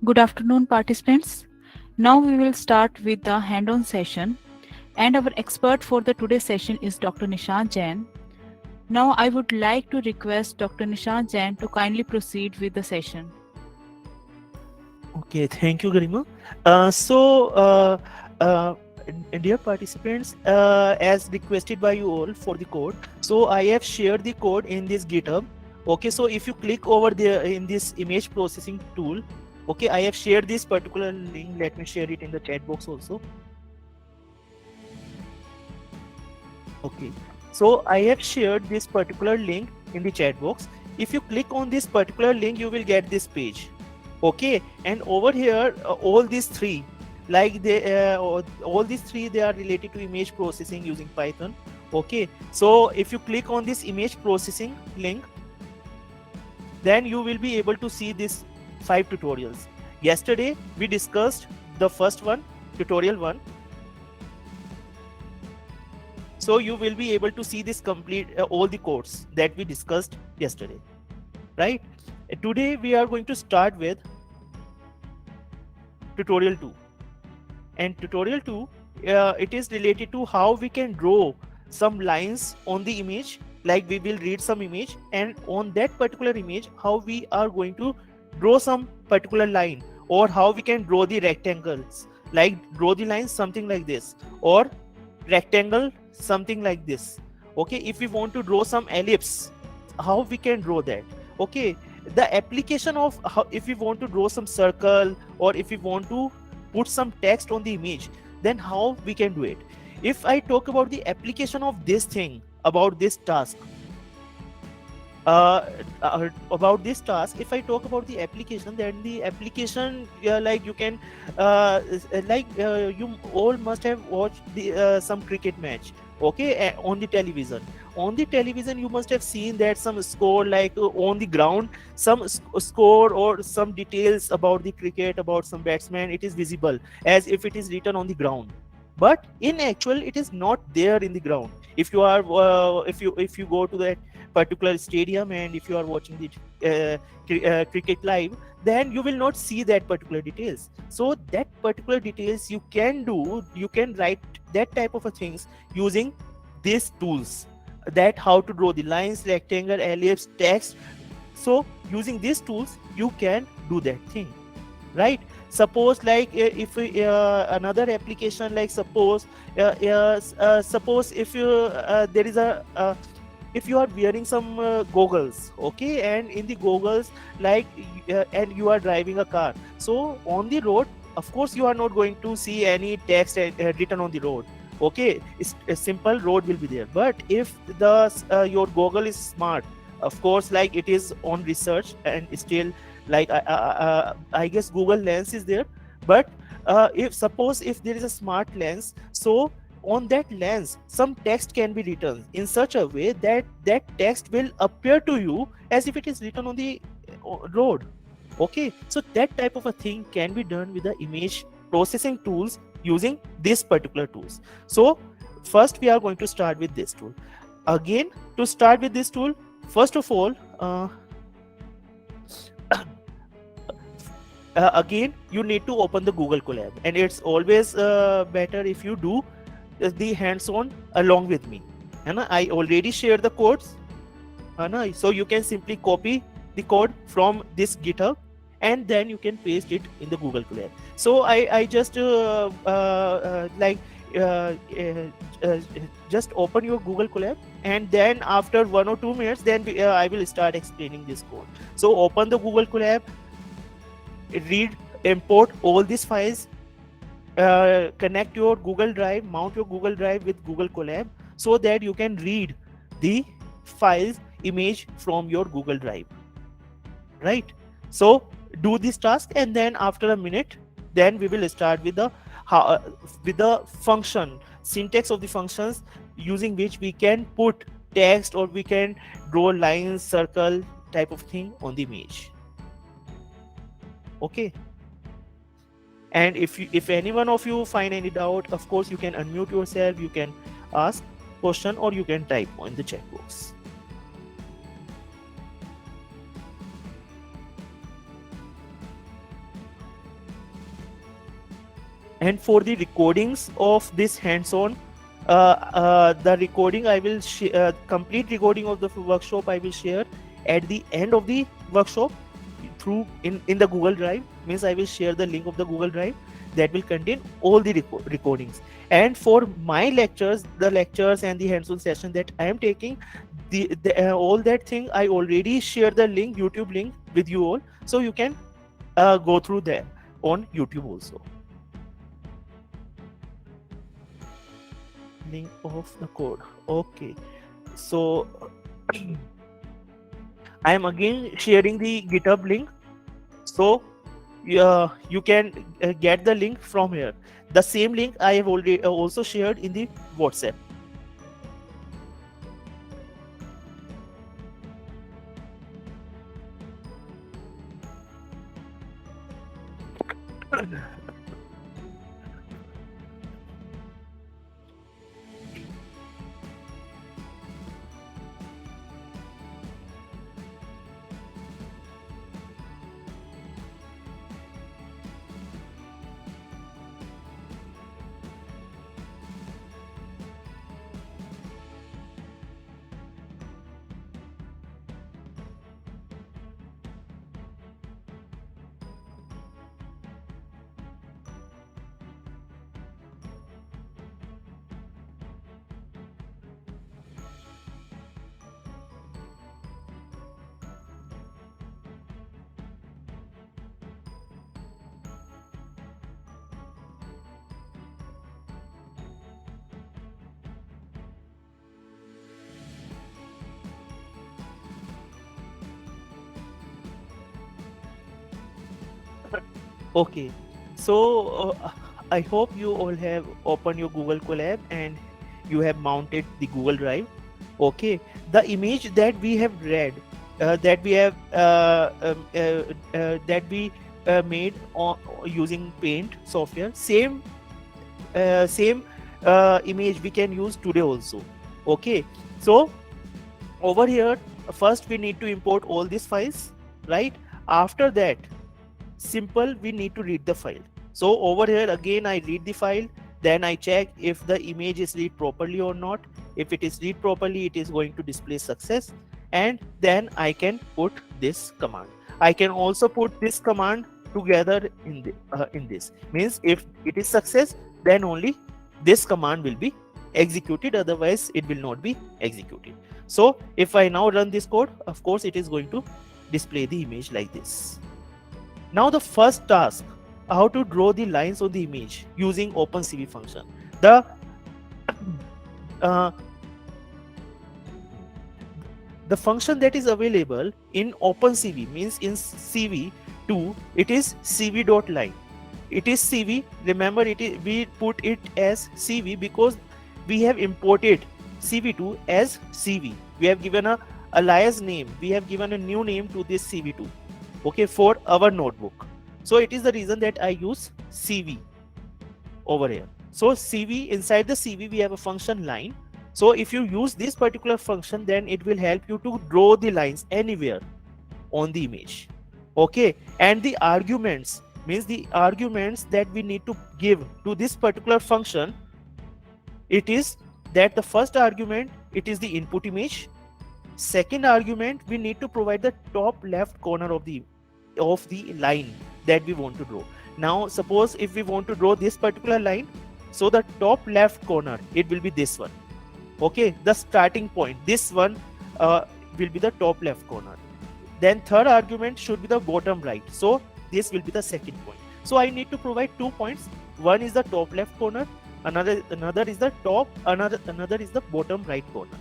Good afternoon, participants. Now we will start with the hand-on session, and our expert for the today's session is Dr. Nishant Jain. Now I would like to request Dr. Nishant Jain to kindly proceed with the session. Okay, thank you, Garima. So, dear participants, as requested by you all for the code, so I have shared the code in this GitHub. Okay, so if you click over there in this image processing tool, okay, I have shared this particular link. Let me share it in the chat box also. Okay, so I have shared this particular link in the chat box. If you click on this particular link, you will get this page. Okay, and over here, all these three, like all these three, they are related to image processing using Python. Okay, so if you click on this image processing link, then you will be able to see these 5 tutorials. Yesterday we discussed the first one, tutorial 1. So you will be able to see this complete all the codes that we discussed yesterday, right? Today we are going to start with tutorial 2, and tutorial 2, it is related to how we can draw some lines on the image. Like we will read some image, and on that particular image, how we are going to draw some particular line, or how we can draw the rectangles, like draw the lines something like this, or rectangle something like this. Okay, if we want to draw some ellipse, how we can draw that. Okay, the application of how, if we want to draw some circle, or if we want to put some text on the image, then how we can do it. If I talk about the application of this thing, about this task, about this task, if I talk about the application, then the application, like you can you all must have watched the some cricket match, okay, on the television. On the television you must have seen that some score, like on the ground, some score or some details about the cricket, about some batsman, it is visible as if it is written on the ground. But in actual, it is not there in the ground. If you are if you go to that particular stadium, and if you are watching the cricket live, then you will not see that particular details. So that particular details you can do, you can write that type of a things using these tools, that how to draw the lines, rectangle, ellipse, text. So using these tools you can do that thing, right? Suppose like if another application, like suppose if you there is a if you are wearing some goggles, okay, and in the goggles, like and you are driving a car, so on the road, of course you are not going to see any text written on the road. Okay, it's a simple road will be there. But if the your goggle is smart, of course, like it is on research, and still, like I guess Google Lens is there. But if suppose if there is a smart lens, so on that lens some text can be written in such a way that that text will appear to you as if it is written on the road. Okay, so that type of a thing can be done with the image processing tools using this particular tools. So first we are going to start with this tool. Again, to start with this tool, first of all, again you need to open the Google Colab, and it's always better if you do the hands-on along with me. I already shared the codes, so you can simply copy the code from this GitHub, and then you can paste it in the Google Colab. So I just like just open your Google Colab, and then after 1 or 2 minutes, then I will start explaining this code. So open the Google Colab, read, import all these files, connect your Google Drive, mount your Google Drive with Google Colab, so that you can read the files image from your Google Drive, right? So do this task, and then after a minute, then we will start with the with the function syntax of the functions using which we can put text, or we can draw lines, circle type of thing on the image. Okay, and if any one of you find any doubt, of course you can unmute yourself, you can ask question, or you can type in the chat box. And for the recordings of this hands-on, the recording I will complete recording of the workshop I will share at the end of the workshop through in the Google Drive. Means I will share the link of the Google Drive that will contain all the recordings. And for my lectures, the lectures and the hands-on session that I am taking, all that thing I already share the link, YouTube link with you all, so you can go through there on YouTube also. Link of the code. Okay, so I am again sharing the GitHub link, so you can get the link from here. The same link I have already also shared in the WhatsApp. Okay, so I hope you all have opened your Google Colab and you have mounted the Google Drive. Okay, the image that we have read, that we have that we made on using Paint software, same image we can use today also. Okay, so over here first we need to import all these files, right? After that, simple, we need to read the file. So over here again I read the file, then I check if the image is read properly or not. If it is read properly, it is going to display success, and then I can put this command. I can also put this command together in this. Means if it is success, then only this command will be executed, otherwise it will not be executed. So if I now run this code, of course it is going to display the image like this. Now the first task, how to draw the lines on the image using Opencv function. The function that is available in Opencv, means in CV2, it is cv.line. It is CV. Remember, we put it as CV because we have imported CV2 as CV. We have given a alias name. We have given a new name to this CV2. Okay, for our notebook. So it is the reason that I use CV over here. So CV, inside the CV we have a function line. So if you use this particular function, then it will help you to draw the lines anywhere on the image. Okay, and the arguments, means the arguments that we need to give to this particular function, it is that the first argument, it is the input image. Second argument, we need to provide the top left corner of the line that we want to draw. Now suppose if we want to draw this particular line, so the top left corner, it will be this one. Okay, the starting point, this one will be the top left corner. Then third argument should be the bottom right, so this will be the second point. So I need to provide 2 points. One is the top left corner, another is the top, another is the bottom right corner.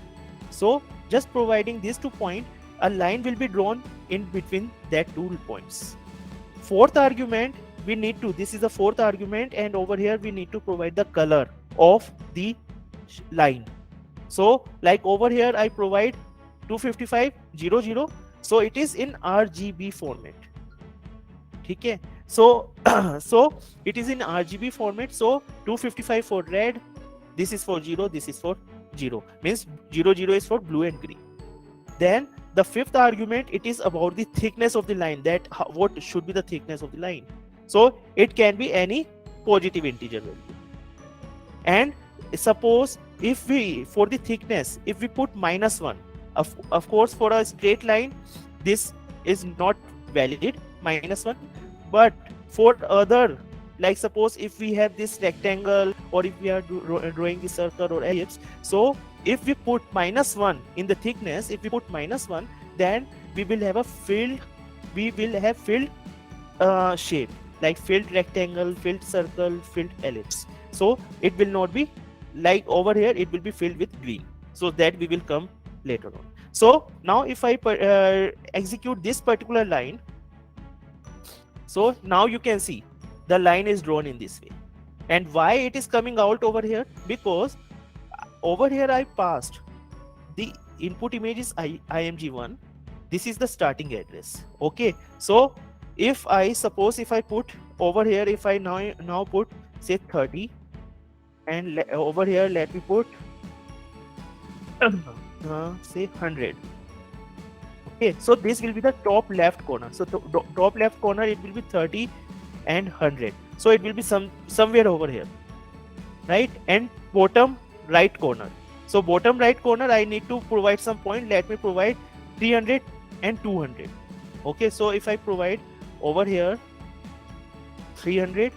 So just providing these 2 points, a line will be drawn in between that 2 points. Fourth argument, we need to, this is the fourth argument, and over here we need to provide the color of the line. So like over here I provide 25500, so it is in RGB format. Okay, so so it is in RGB format. So 255 for red, this is for 0, this is for 0, means 0 is for blue and green. Then the fifth argument, it is about the thickness of the line, that what should be the thickness of the line. So it can be any positive integer value. And suppose if we, for the thickness, if we put -1, of course for a straight line this is not valid, -1, but for other, like suppose if we have this rectangle, or if we are drawing the circle or ellipse, so if we put -1 in the thickness, if we put -1, then we will have filled shape, like filled rectangle, filled circle, filled ellipse. So it will not be like over here, it will be filled with green. So that we will come later on. So now if I execute this particular line, so now you can see the line is drawn in this way. And why it is coming out over here? Because over here I passed the input image is img1. This is the starting address. Okay, so if I suppose if I put over here, if I now put say 30, and over here let me put say 100. Okay, so this will be the top left corner. So top left corner it will be 30 and 100. So it will be somewhere over here, right? And bottom right corner. So bottom right corner I need to provide some point. Let me provide 300 and 200. Okay, so if I provide over here 300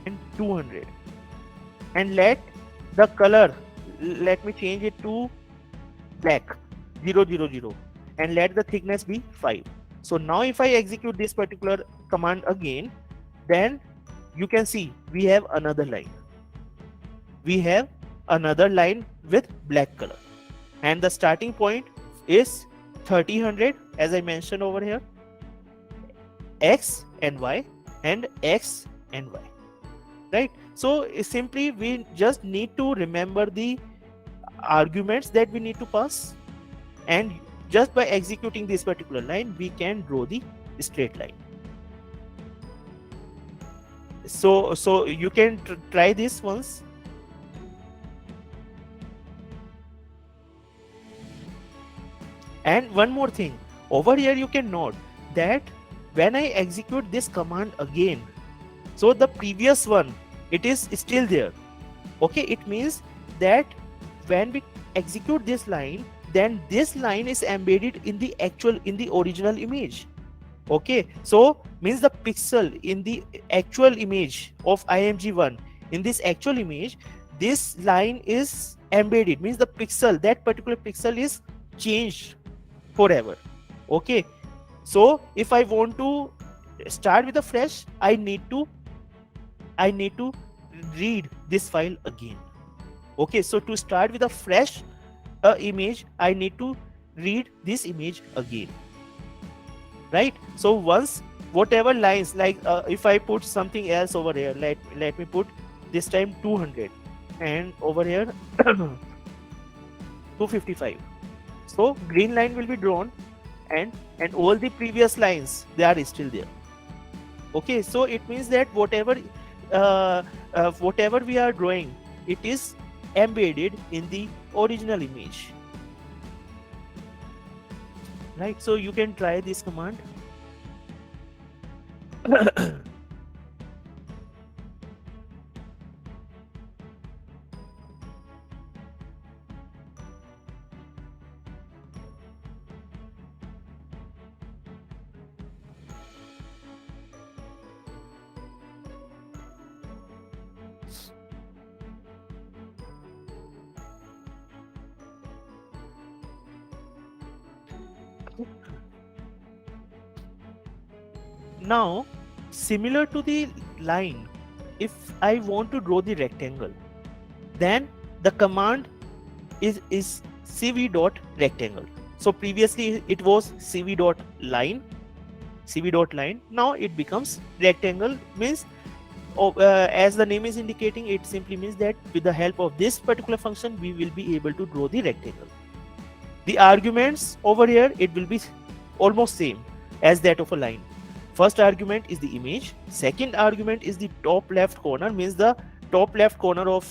and 200, and let the color, let me change it to black 000, and let the thickness be 5. So now if I execute this particular command again, then you can see we have another line. We have another line with black color, and the starting point is 300 as I mentioned over here, x and y, and x and y, right? So simply we just need to remember the arguments that we need to pass, and just by executing this particular line we can draw the straight line. So you can try this once. And one more thing, over here you can note that when I execute this command again, so the previous one, it is still there. Okay, it means that when we execute this line, then this line is embedded in the original image. Okay, so means the pixel in the actual image of img1, in this actual image, this line is embedded, means the pixel, that particular pixel is changed forever. Okay, so if I want to start with a fresh, I need to read this file again. Okay, so to start with a fresh image, I need to read this image again, right? So once whatever lines, like if I put something else over here, let me put this time 200, and over here 255. So green line will be drawn, and all the previous lines, they are still there. Okay, so it means that whatever we are drawing, it is embedded in the original image, right? So you can try this command. Now, similar to the line, if I want to draw the rectangle, then the command is cv.rectangle. So previously it was cv.line. Now it becomes rectangle, means as the name is indicating, it simply means that with the help of this particular function we will be able to draw the rectangle. The arguments over here, it will be almost same as that of a line. First argument is the image, second argument is the top left corner, means the top left corner of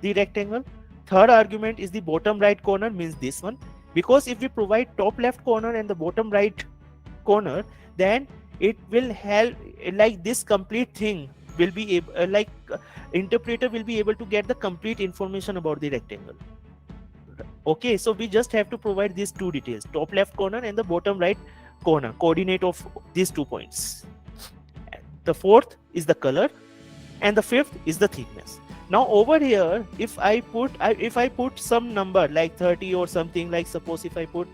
the rectangle. Third argument is the bottom right corner, means this one, because if we provide top left corner and the bottom right corner, then it will help, like this complete thing will be able interpreter will be able to get the complete information about the rectangle. Okay, so we just have to provide these two details, top left corner and the bottom right corner, coordinate of these 2 points. The fourth is the color and the fifth is the thickness. Now over here, if I put some number like 30 or something, like suppose if I put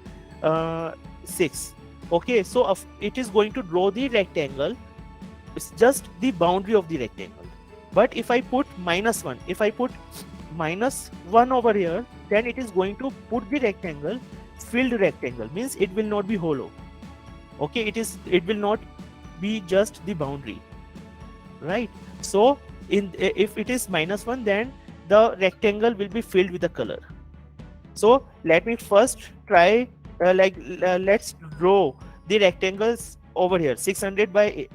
6, okay, so it is going to draw the rectangle. It's just the boundary of the rectangle. But if I put -1, if I put -1 over here, then it is going to put the rectangle filled rectangle, means it will not be hollow. Okay, it will not be just the boundary, right? So if it is -1, then the rectangle will be filled with the color. So let me first try let's draw the rectangles over here. 600 by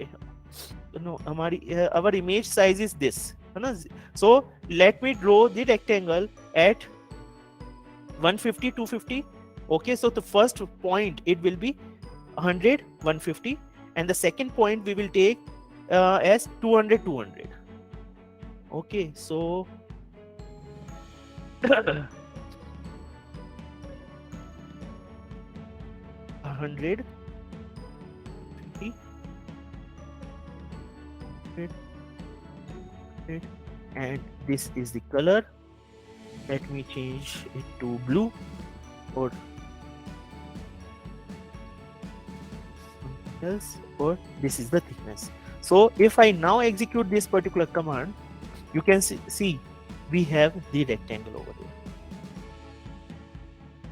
no, our image size is this. So let me draw the rectangle at 150, 250. Okay, so the first point it will be 100, 150, and the second point we will take as 200, 200. Okay, so 100, 50, 100, and this is the color. Let me change it to blue or something else, or this is the thickness. So if I now execute this particular command, you can see we have the rectangle over there,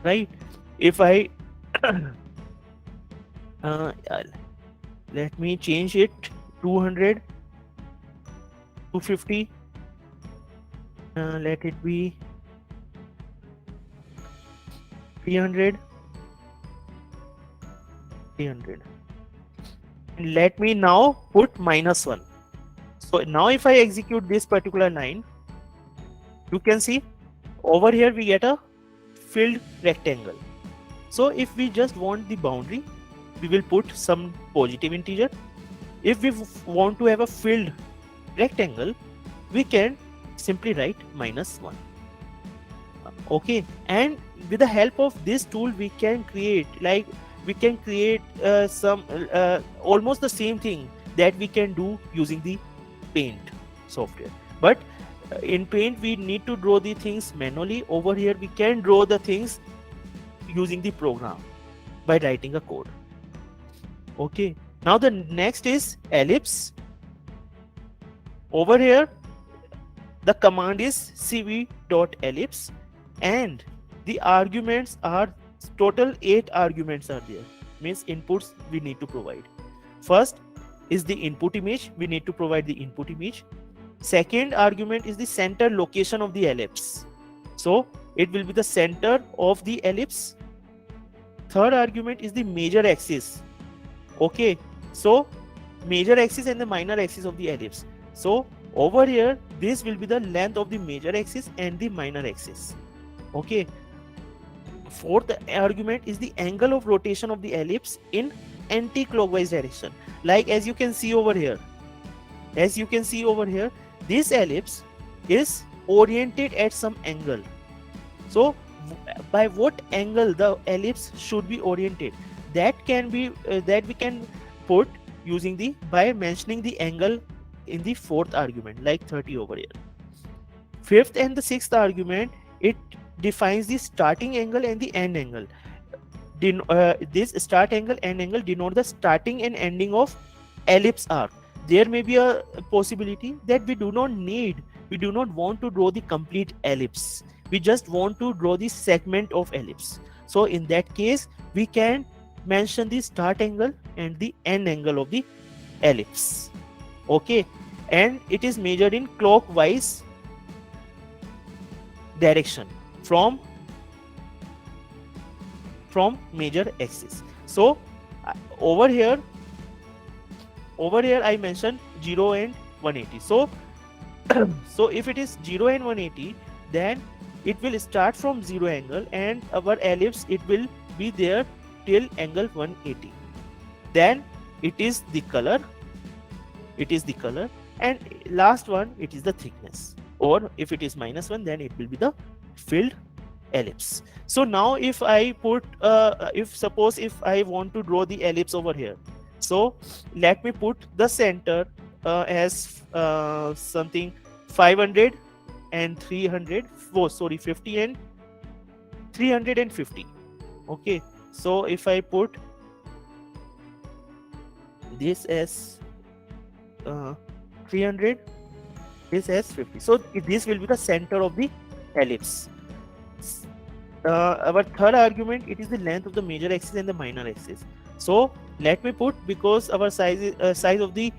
right? If I let me change it 200, 250, let it be 300, 300, and let me now put -1. So now if I execute this particular line, you can see over here we get a filled rectangle. So if we just want the boundary, we will put some positive integer. If we want to have a filled rectangle, we can simply write -1. Okay, and with the help of this tool we can create some almost the same thing that we can do using the Paint software. But in Paint we need to draw the things manually. Over here we can draw the things using the program by writing a code. Okay, now the next is ellipse. Over here the command is cv.ellipse, and the arguments are total 8 arguments are there, means inputs we need to provide. First is the input image, we need to provide the input image. Second argument is the center location of the ellipse, so it will be the center of the ellipse. Third argument is the major axis. Okay, so major axis and the minor axis of the ellipse. So over here this will be the length of the major axis and the minor axis. Okay, fourth argument is the angle of rotation of the ellipse in anti-clockwise direction. Like as you can see over here, this ellipse is oriented at some angle. So by what angle the ellipse should be oriented, that can be that we can put using by mentioning the angle in the fourth argument, like 30 over here. Fifth and the sixth argument, it defines the starting angle and the end angle. This start angle, end angle denote the starting and ending of ellipse arc. There may be a possibility that we do not want to draw the complete ellipse, we just want to draw the segment of ellipse. So in that case we can mention the start angle and the end angle of the ellipse. Okay, and it is measured in clockwise direction from major axis. So over here I mentioned 0 and 180. So so if it is 0 and 180, then it will start from 0 angle and our ellipse it will be there till angle 180. Then it is the color, and last one it is the thickness, or if it is -1 then it will be the filled ellipse. So now if I put if suppose if I want to draw the ellipse over here, so let me put the center as something 500 and 300, oh sorry 50 and 350. Okay, so if I put this as 300, this as 50, so this will be the center of the ellipse. Our third argument, it is the length of the major axis and the minor axis. So let me put, because our size is, size of the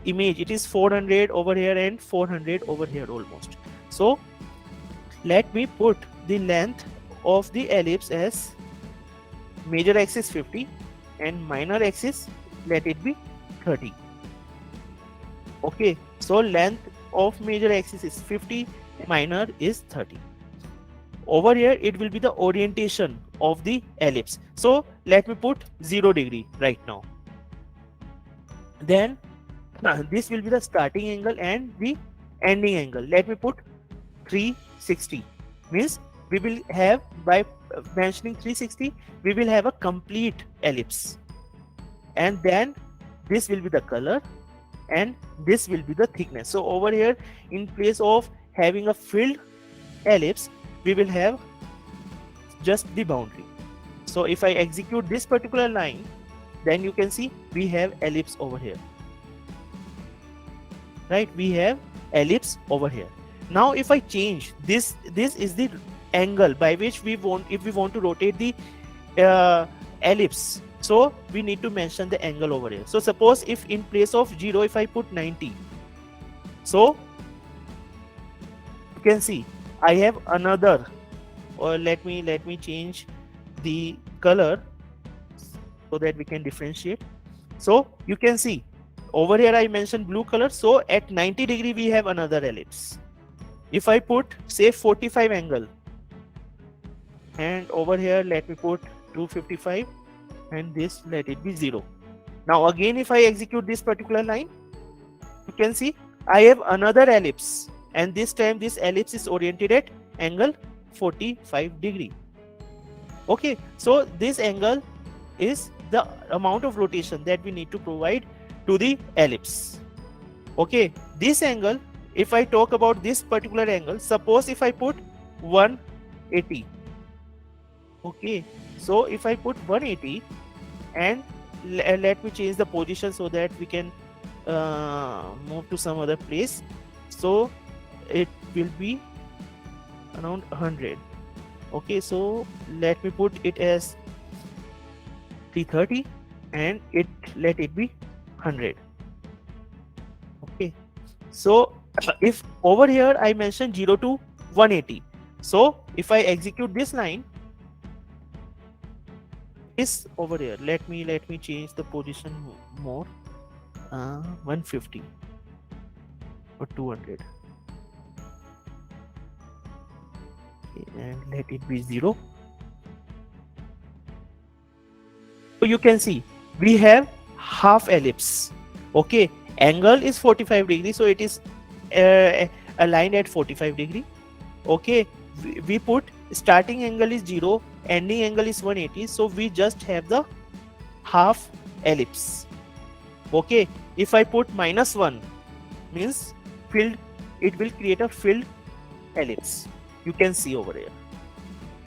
image, it is 400 over here and 400 over here almost. So let me put the length of the ellipse as major axis 50 and minor axis let it be 30. Okay, so length of major axis is 50, minor is 30. Over here it will be the orientation of the ellipse. So let me put 0 degree right now. Then this will be the starting angle and the ending angle. Let me put 360. Means we will have, by mentioning 360, we will have a complete ellipse. And then this will be the color and this will be the thickness. So over here, in place of having a filled ellipse, we will have just the boundary. So if I execute this particular line, then you can see we have ellipse over here, right? We have ellipse over here. Now if I change this is the angle by which we want, if we want to rotate the ellipse, so we need to mention the angle over here. So suppose if in place of 0 if I put 90, so you can see I have another, or let me change the color so that we can differentiate. So you can see over here I mentioned blue color, so at 90 degree we have another ellipse. If I put say 45 angle, and over here let me put 255, and this let it be 0. Now again if I execute this particular line, you can see I have another ellipse, and this time this ellipse is oriented at angle 45 degree. Okay, so this angle is the amount of rotation that we need to provide to the ellipse. Okay, this angle, if I talk about this particular angle, suppose if I put 180. Okay, so if I put 180 and let me change the position so that we can move to some other place, so it will be around 100. Okay, so let me put it as 330 and let it be 100. Okay, so if over here I mentioned 0 to 180, so if I execute this line, is over here, let me change the position more, 150 or 200. Okay, and let it be 0. So you can see we have half ellipse. Okay, angle is 45 degree, so it is aligned at 45 degree. Okay, we put starting angle is 0, ending angle is 180, so we just have the half ellipse. Okay, if I put -1 means filled, it will create a filled ellipse. You can see over here.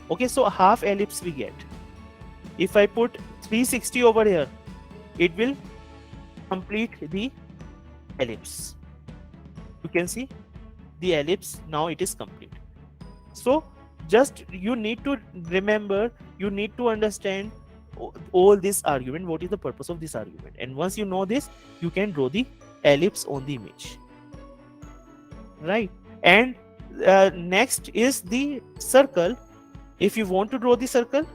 Okay, so half ellipse we get. If I put 360 over here, it will complete the ellipse. You can see the ellipse, now it is complete. So just you need to remember, you need to understand all this argument, what is the purpose of this argument, and once you know this, you can draw the ellipse on the image, right? And next is the circle. If you want to draw the circle,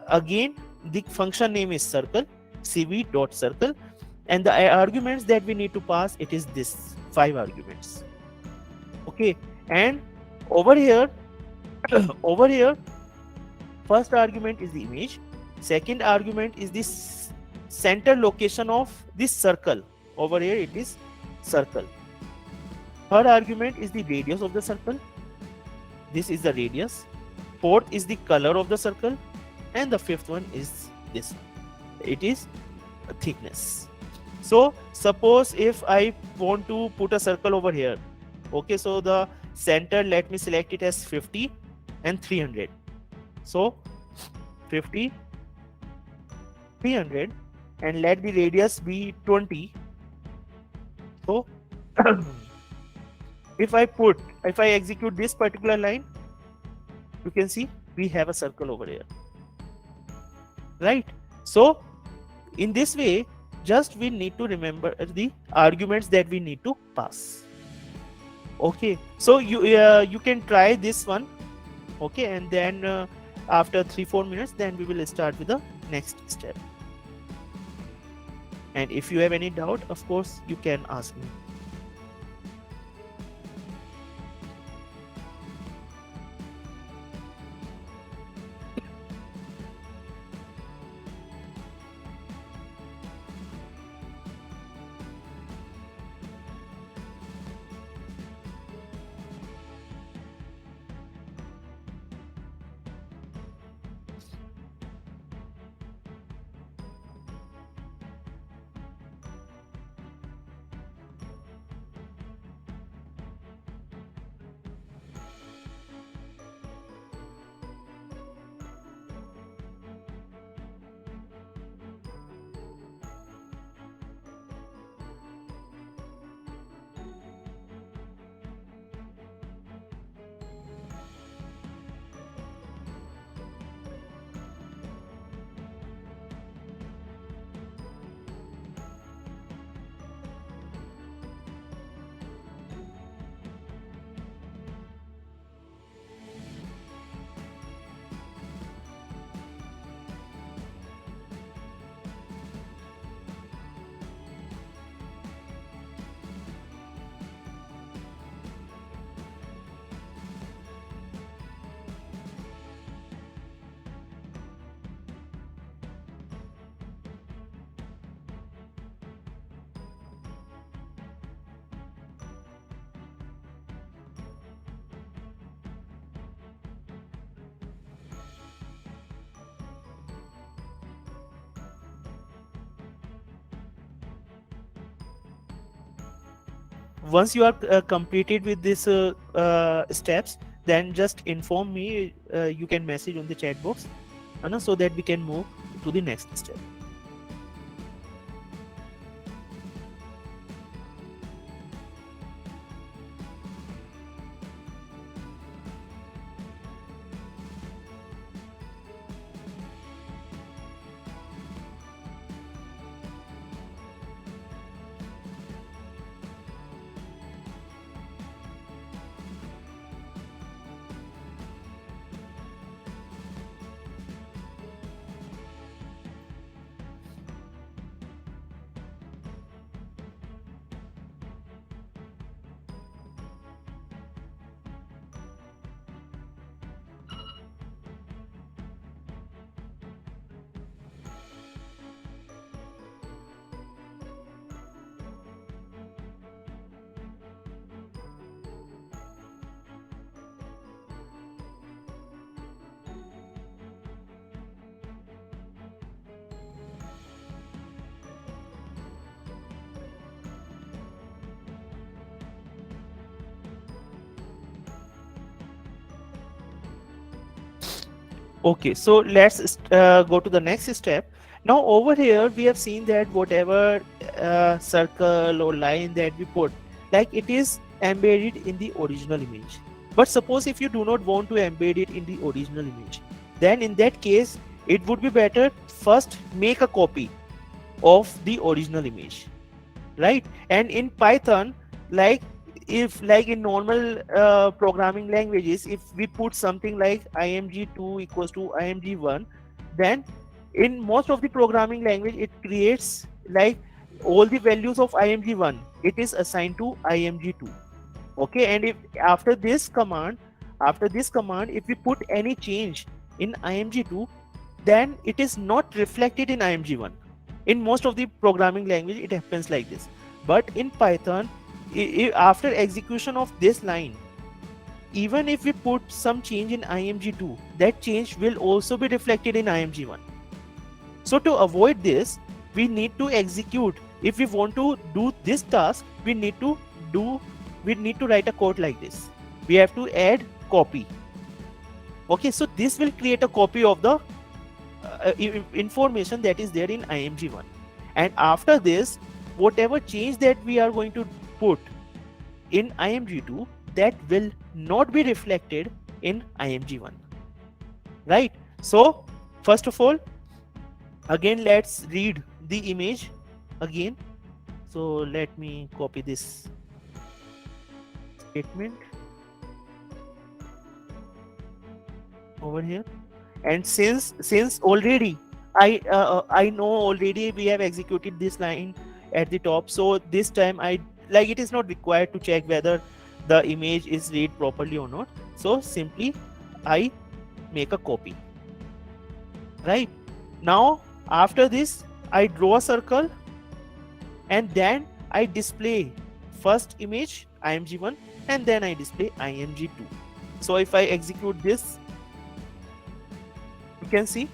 again the function name is circle, cv.circle, and the arguments that we need to pass, it is this 5 arguments. Okay, and over here over here, first argument is the image, second argument is this center location of this circle. Over here it is circle. Third argument is the radius of the circle. This is the radius. Fourth is the color of the circle. And the fifth one is this one. It is thickness. So suppose if I want to put a circle over here. Okay, so the center, let me select it as 50 and 300. So 50, 300, and let the radius be 20. So if I execute this particular line, you can see we have a circle over here, right? So in this way, just we need to remember the arguments that we need to pass. Okay, so you can try this one. Okay, and then after 3-4 minutes, then we will start with the next step. And if you have any doubt, of course you can ask me. Once you are completed with this steps, then just inform me. You can message on the chat box, so that we can move to the next step. Okay, so let's go to the next step. Now over here we have seen that whatever circle or line that we put, like it is embedded in the original image. But suppose if you do not want to embed it in the original image, then in that case it would be better first make a copy of the original image, right? And in Python, like if like in normal programming languages, if we put something like img2 equals to img1, then in most of the programming language it creates like all the values of img1, it is assigned to img2. Okay, and if after this command, if we put any change in img2, then it is not reflected in img1. In most of the programming language it happens like this, but in Python After execution of this line, even if we put some change in img2, that change will also be reflected in img1. So to avoid this, we need to execute. If we want to do this task, we need to write a code like this. We have to add copy. Okay, so this will create a copy of the information that is there in img1. And after this, whatever change that we are going to put in img2, that will not be reflected in img1, right? So first of all, again let's read the image again. So let me copy this statement over here. And since already I know already we have executed this line at the top, so this time it is not required to check whether the image is read properly or not. So simply I make a copy. Right now, after this, I draw a circle and then I display first image img1 and then I display img2. So if I execute this, you can see.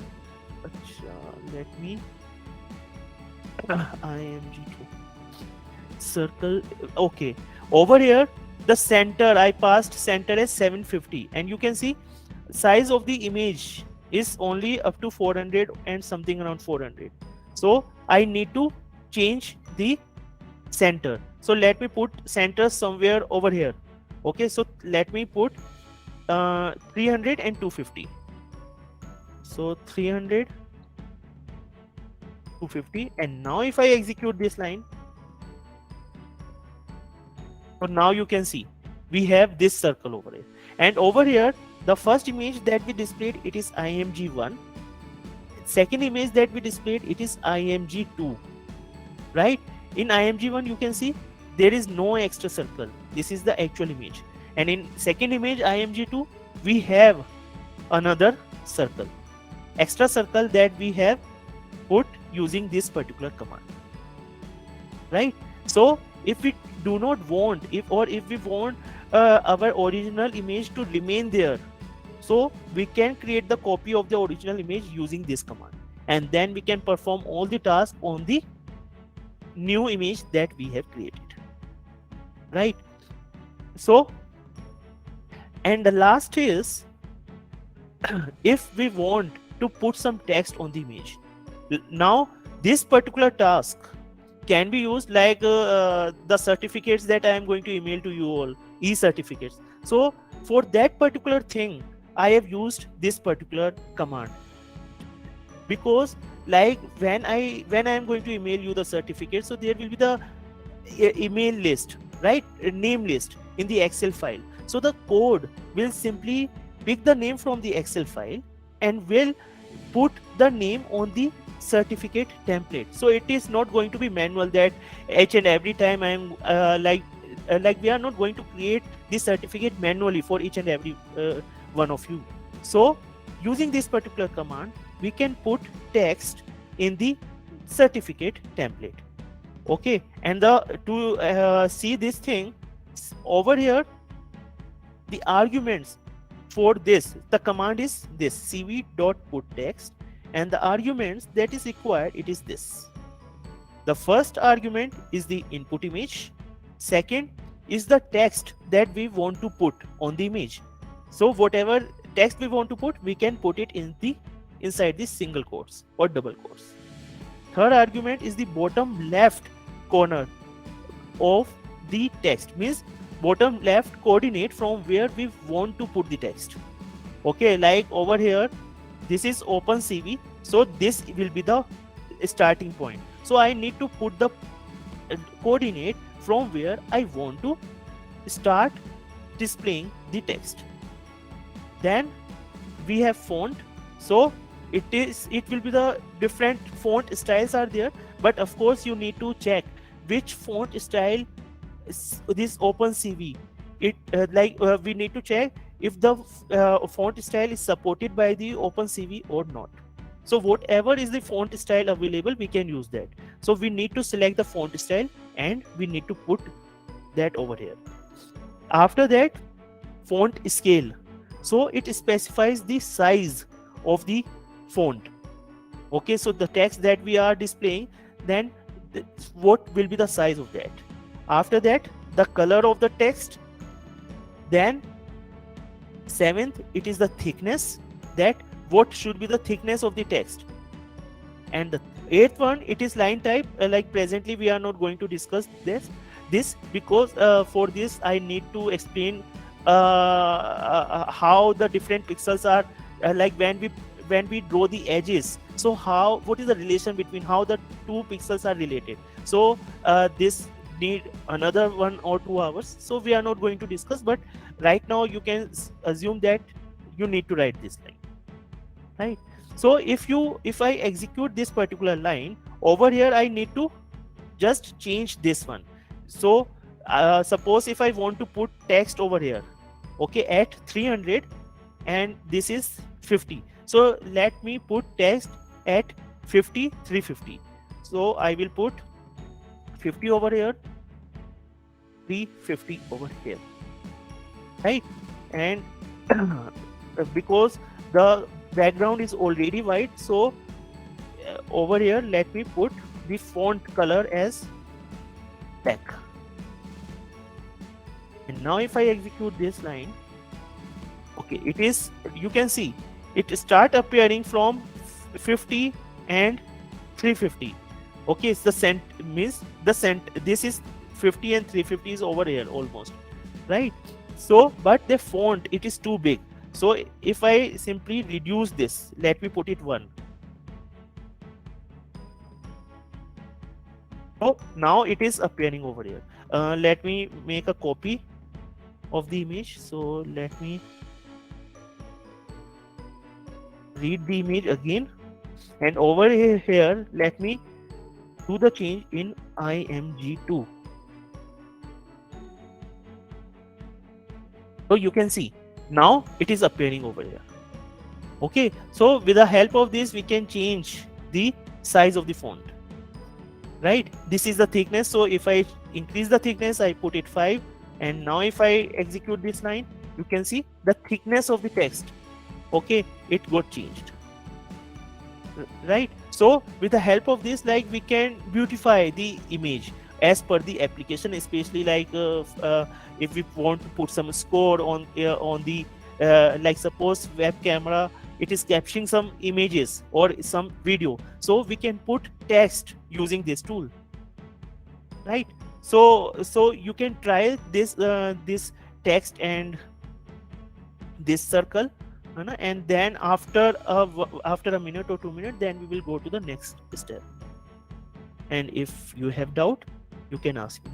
Let me img2 circle. Okay, over here the center, I passed center as 750, and you can see size of the image is only up to 400 and something around 400. So I need to change the center. So let me put center somewhere over here. Okay, so let me put 300 and 250. So 300, 250, and now if I execute this line, so now you can see we have this circle over here. And over here, the first image that we displayed, it is img1. Second image that we displayed, it is img2. Right? In img1, you can see there is no extra circle. This is the actual image. And in second image img2, we have another circle, extra circle that we have put using this particular command. Right? So if we do not want, if we want our original image to remain there, so we can create the copy of the original image using this command, and then we can perform all the tasks on the new image that we have created. Right? So, and the last is if we want to put some text on the image. Now this particular task can be used like the certificates that I am going to email to you all, e-certificates. So for that particular thing, I have used this particular command, because like when I am going to email you the certificate, so there will be the email list, right, name list in the Excel file. So the code will simply pick the name from the Excel file and will put the name on the certificate template. So it is not going to be manual that each and every time I am like we are not going to create this certificate manually for each and every one of you. So using this particular command, we can put text in the certificate template. Okay, and to see this thing over here, the arguments for this, the command is this cv.putText, and the arguments that is required, it is this. The first argument is the input image. Second is the text that we want to put on the image. So whatever text we want to put, we can put it inside the single quotes or double quotes. Third argument is the bottom left corner of the text, means bottom left coordinate from where we want to put the text. Okay, like over here, this is Opencv, so this will be the starting point. So I need to put the coordinate from where I want to start displaying the text. Then we have font. So it will be the different font styles are there, but of course you need to check which font style is this Opencv. We need to check if the font style is supported by the Opencv or not. So whatever is the font style available, we can use that. So we need to select the font style and we need to put that over here. After that, font scale. So it specifies the size of the font. Okay, so the text that we are displaying, then what will be the size of that. After that, the color of the text. Then seventh, it is the thickness, that what should be the thickness of the text. And the eighth one, it is line type. Like presently we are not going to discuss this because for this I need to explain how the different pixels are, like when we draw the edges, so how, what is the relation between how the two pixels are related. So this need another 1 or 2 hours, so we are not going to discuss, but right now you can assume that you need to write this line, right? So if I execute this particular line over here, I need to just change this one. So suppose if I want to put text over here, okay, at 300 and this is 50, so let me put text at 50, 350. So I will put 50 over here, 350 over here, right? And because the background is already white, so over here let me put the font color as black. And now if I execute this line, okay, it is, you can see it start appearing from 50 and 350. Okay, it's the cent, means the cent, this is 50 and 350 is over here almost, right? So but the font, it is too big. So if I simply reduce this, let me put it 1. So now it is appearing over here. Let me make a copy of the image. So let me read the image again, and over here let me do the change in img2. So you can see now it is appearing over here. Okay, so with the help of this we can change the size of the font, right? This is the thickness, so if I increase the thickness, I put it 5, and now if I execute this line, you can see the thickness of the text, okay, it got changed, right? So with the help of this, like, we can beautify the image as per the application, especially like if we want to put some score on the like suppose web camera, it is capturing some images or some video, so we can put text using this tool, right? So you can try this this text and this circle, and then after a minute or 2 minutes, then we will go to the next step. And if you have doubt, you can ask me.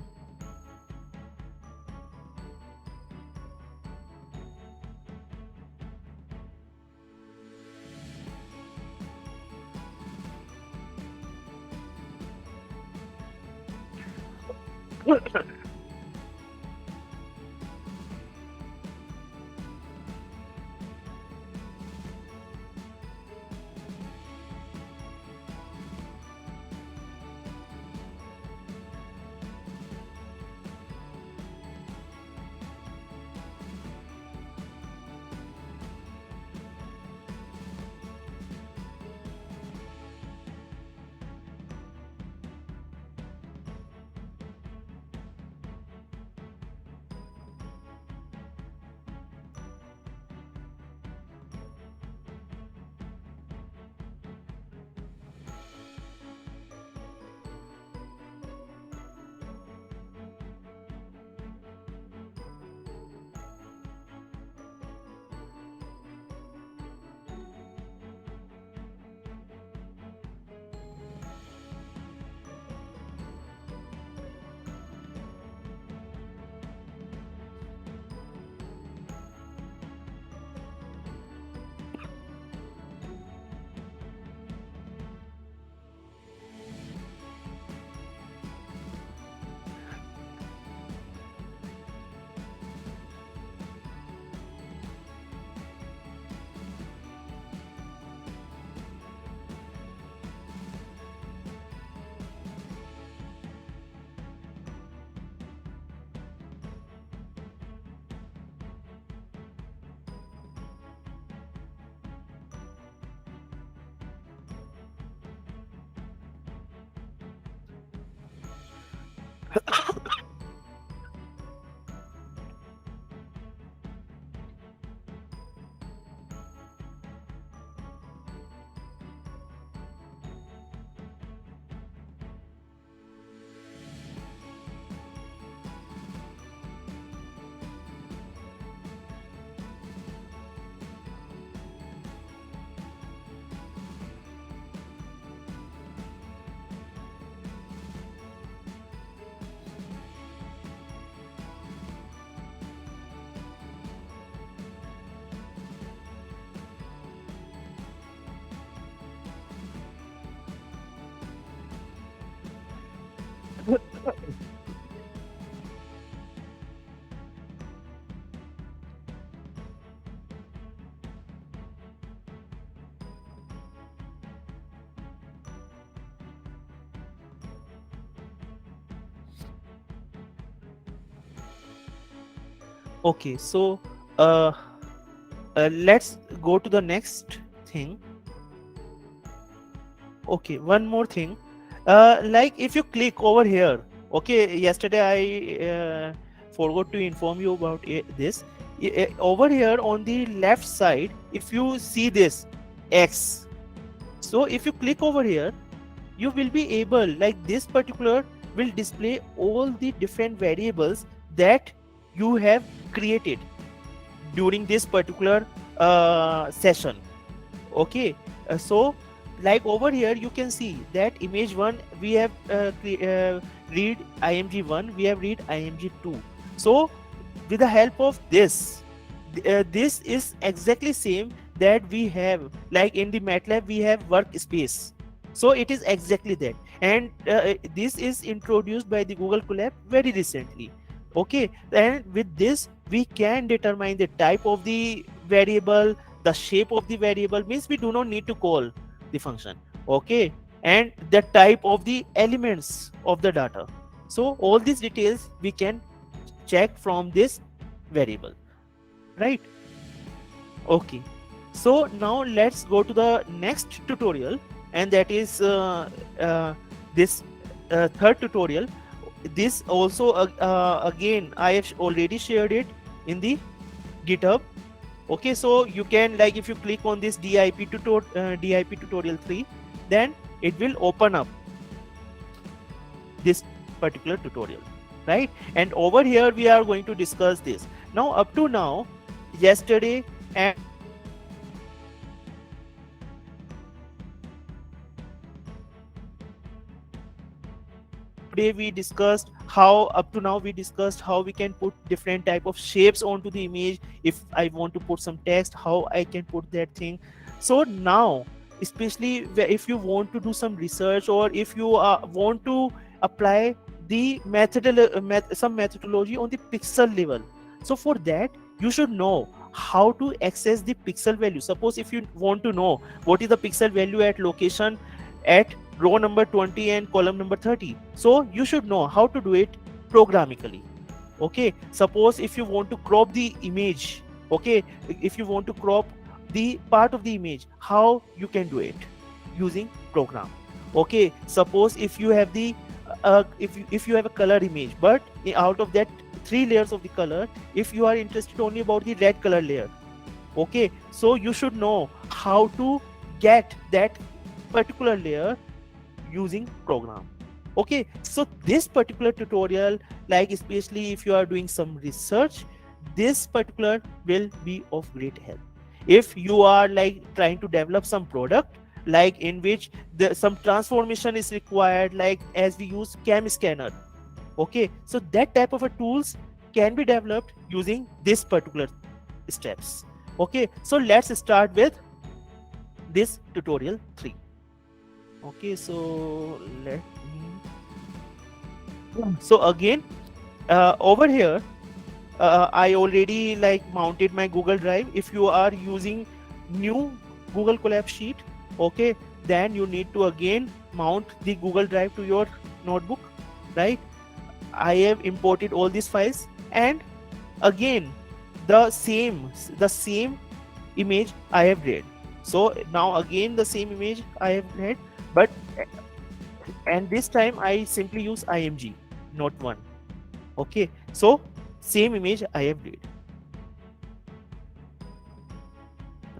Okay, so uh, let's go to the next thing. Okay, one more thing. Like if you click over here, okay, yesterday I forgot to inform you about this. Over here on the left side, if you see this X, so if you click over here, you will be able, like this particular will display all the different variables that you have created during this particular session. Okay, so like over here you can see that image 1 we have read img1, we have read img2. So with the help of this, this is exactly same that we have, like in the MATLAB we have workspace. So it is exactly that, and this is introduced by the Google Colab very recently. Okay, and with this we can determine the type of the variable, the shape of the variable, means we do not need to call the function. Okay, and the type of the elements of the data. So all these details we can check from this variable, right? Okay, so now let's go to the next tutorial, and that is this third tutorial. This also again I have already shared it in the GitHub. Okay, so you can, like if you click on this DIP tutorial 3, then it will open up this particular tutorial, right? And over here we are going to discuss this. Now up to now, yesterday and today we discussed how, up to now we discussed how we can put different type of shapes onto the image. If I want to put some text, how I can put that thing. So now, especially if you want to do some research, or if you want to apply the some methodology on the pixel level, so for that you should know how to access the pixel value. Suppose if you want to know what is the pixel value at location at row number 20 and column number 30, so you should know how to do it programmatically. Okay, suppose if you want to crop the image, okay, if you want to crop the part of the image, how you can do it using program. Okay, suppose if you have the if you have a color image, but out of that 3 layers of the color, if you are interested only about the red color layer, okay, so you should know how to get that particular layer using program. Okay, so this particular tutorial, like especially if you are doing some research, this particular will be of great help. If you are like trying to develop some product, like in which some transformation is required, like as we use cam scanner, okay, so that type of a tools can be developed using this particular steps. Okay, so let's start with this tutorial 3. Okay, so let me, so again over here I already like mounted my Google Drive. If you are using new Google Colab sheet, okay, then you need to again mount the Google Drive to your notebook, right? I have imported all these files, and again the same image I have read. So now again the same image I have read, but and this time I simply use img, not 1. Okay, so same image I have read,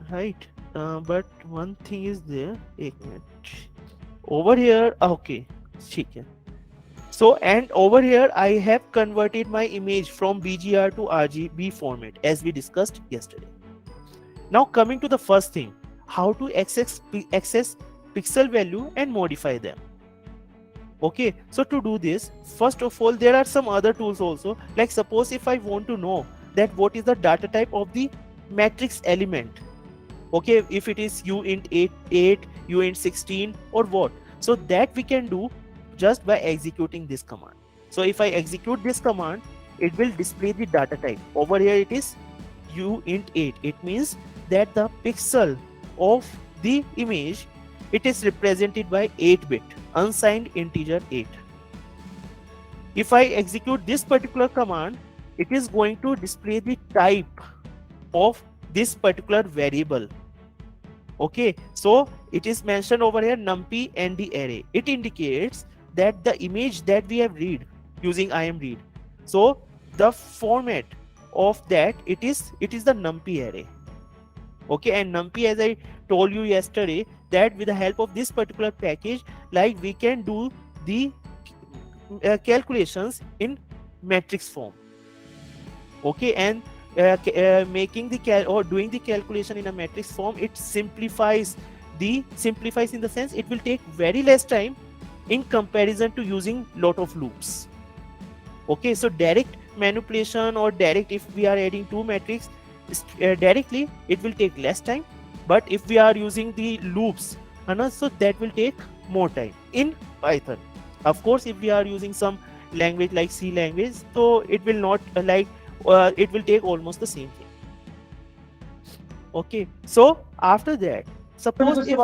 right? But one thing is there, एक minute. Over here, okay, ठीक है. So, and over here I have converted my image from BGR to RGB format as we discussed yesterday. Now coming to the first thing, how to access pixel value and modify them. Okay, so to do this, first of all, there are some other tools also. Like suppose if I want to know that what is the data type of the matrix element, okay, if it is uint 8, uint 16 or what, so that we can do just by executing this command. So if I execute this command, it will display the data type. Over here it is uint8. It means that the pixel of the image, it is represented by 8-bit unsigned integer 8. If I execute this particular command, it is going to display the type of this particular variable. Okay, so it is mentioned over here numpy and the array. It indicates that the image that we have read using imread, so the format of that, it is the numpy array. Okay, and numpy, as I told you yesterday, that with the help of this particular package, like we can do the calculations in matrix form. Okay, and making the or doing the calculation in a matrix form, it simplifies in the sense it will take very less time in comparison to using lot of loops. Okay, so direct manipulation, or direct, if we are adding two matrix directly, it will take less time. But if we are using the loops, so that will take more time in Python. Of course, if we are using some language like C language, so it will not it will take almost the same thing. Okay, so after that, suppose if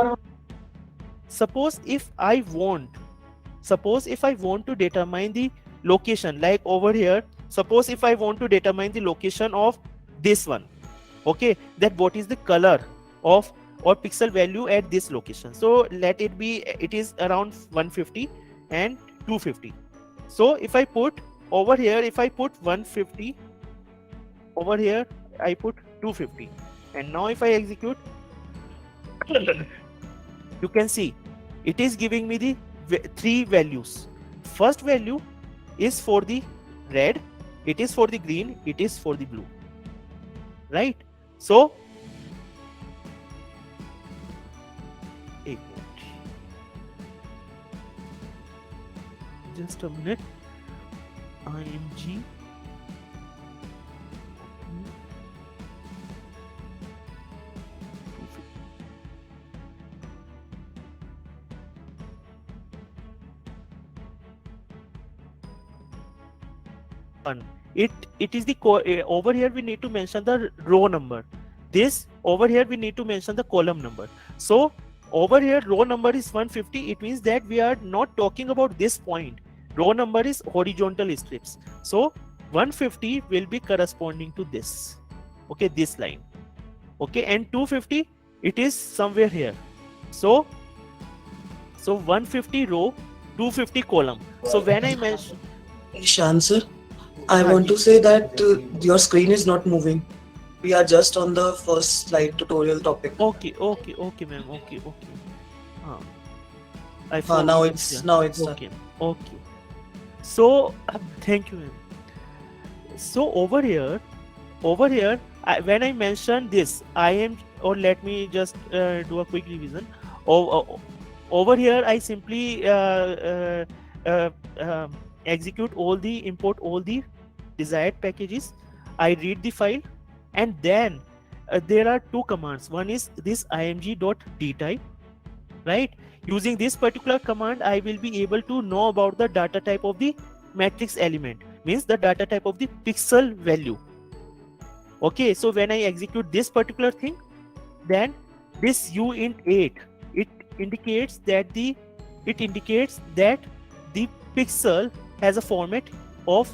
I want to determine the location, like over here, suppose if I want to determine the location of this one, okay, that what is the color of or pixel value at this location. So let it be, it is around 150 and 250. So if I put over here, if I put 150, over here I put 250, and now if I execute, you can see it is giving me the three values. First value is for the red, it is for the green, it is for the blue, right? So just a minute, img it is the over here we need to mention the row number. This over here we need to mention the column number. So over here row number is 150. It means that we are not talking about this point. Row number is horizontal strips. So 150 will be corresponding to this. Okay, this line. Okay, and 250, it is somewhere here. So 150 row, 250 column. So when I mention, Ishan sir, I want to say that your screen is not moving. We are just on the first slide tutorial topic. Okay, ma'am. Okay. Now it's okay. Okay. So thank you, ma'am. So over here, when I mentioned this, let me just do a quick revision. Over here, I simply execute import all the desired packages. I read the file, and then there are two commands. One is this img.dtype, right? Using this particular command, I will be able to know about the data type of the matrix element, means the data type of the pixel value. Okay, so when I execute this particular thing, then this uint8, it indicates that the pixel has a format of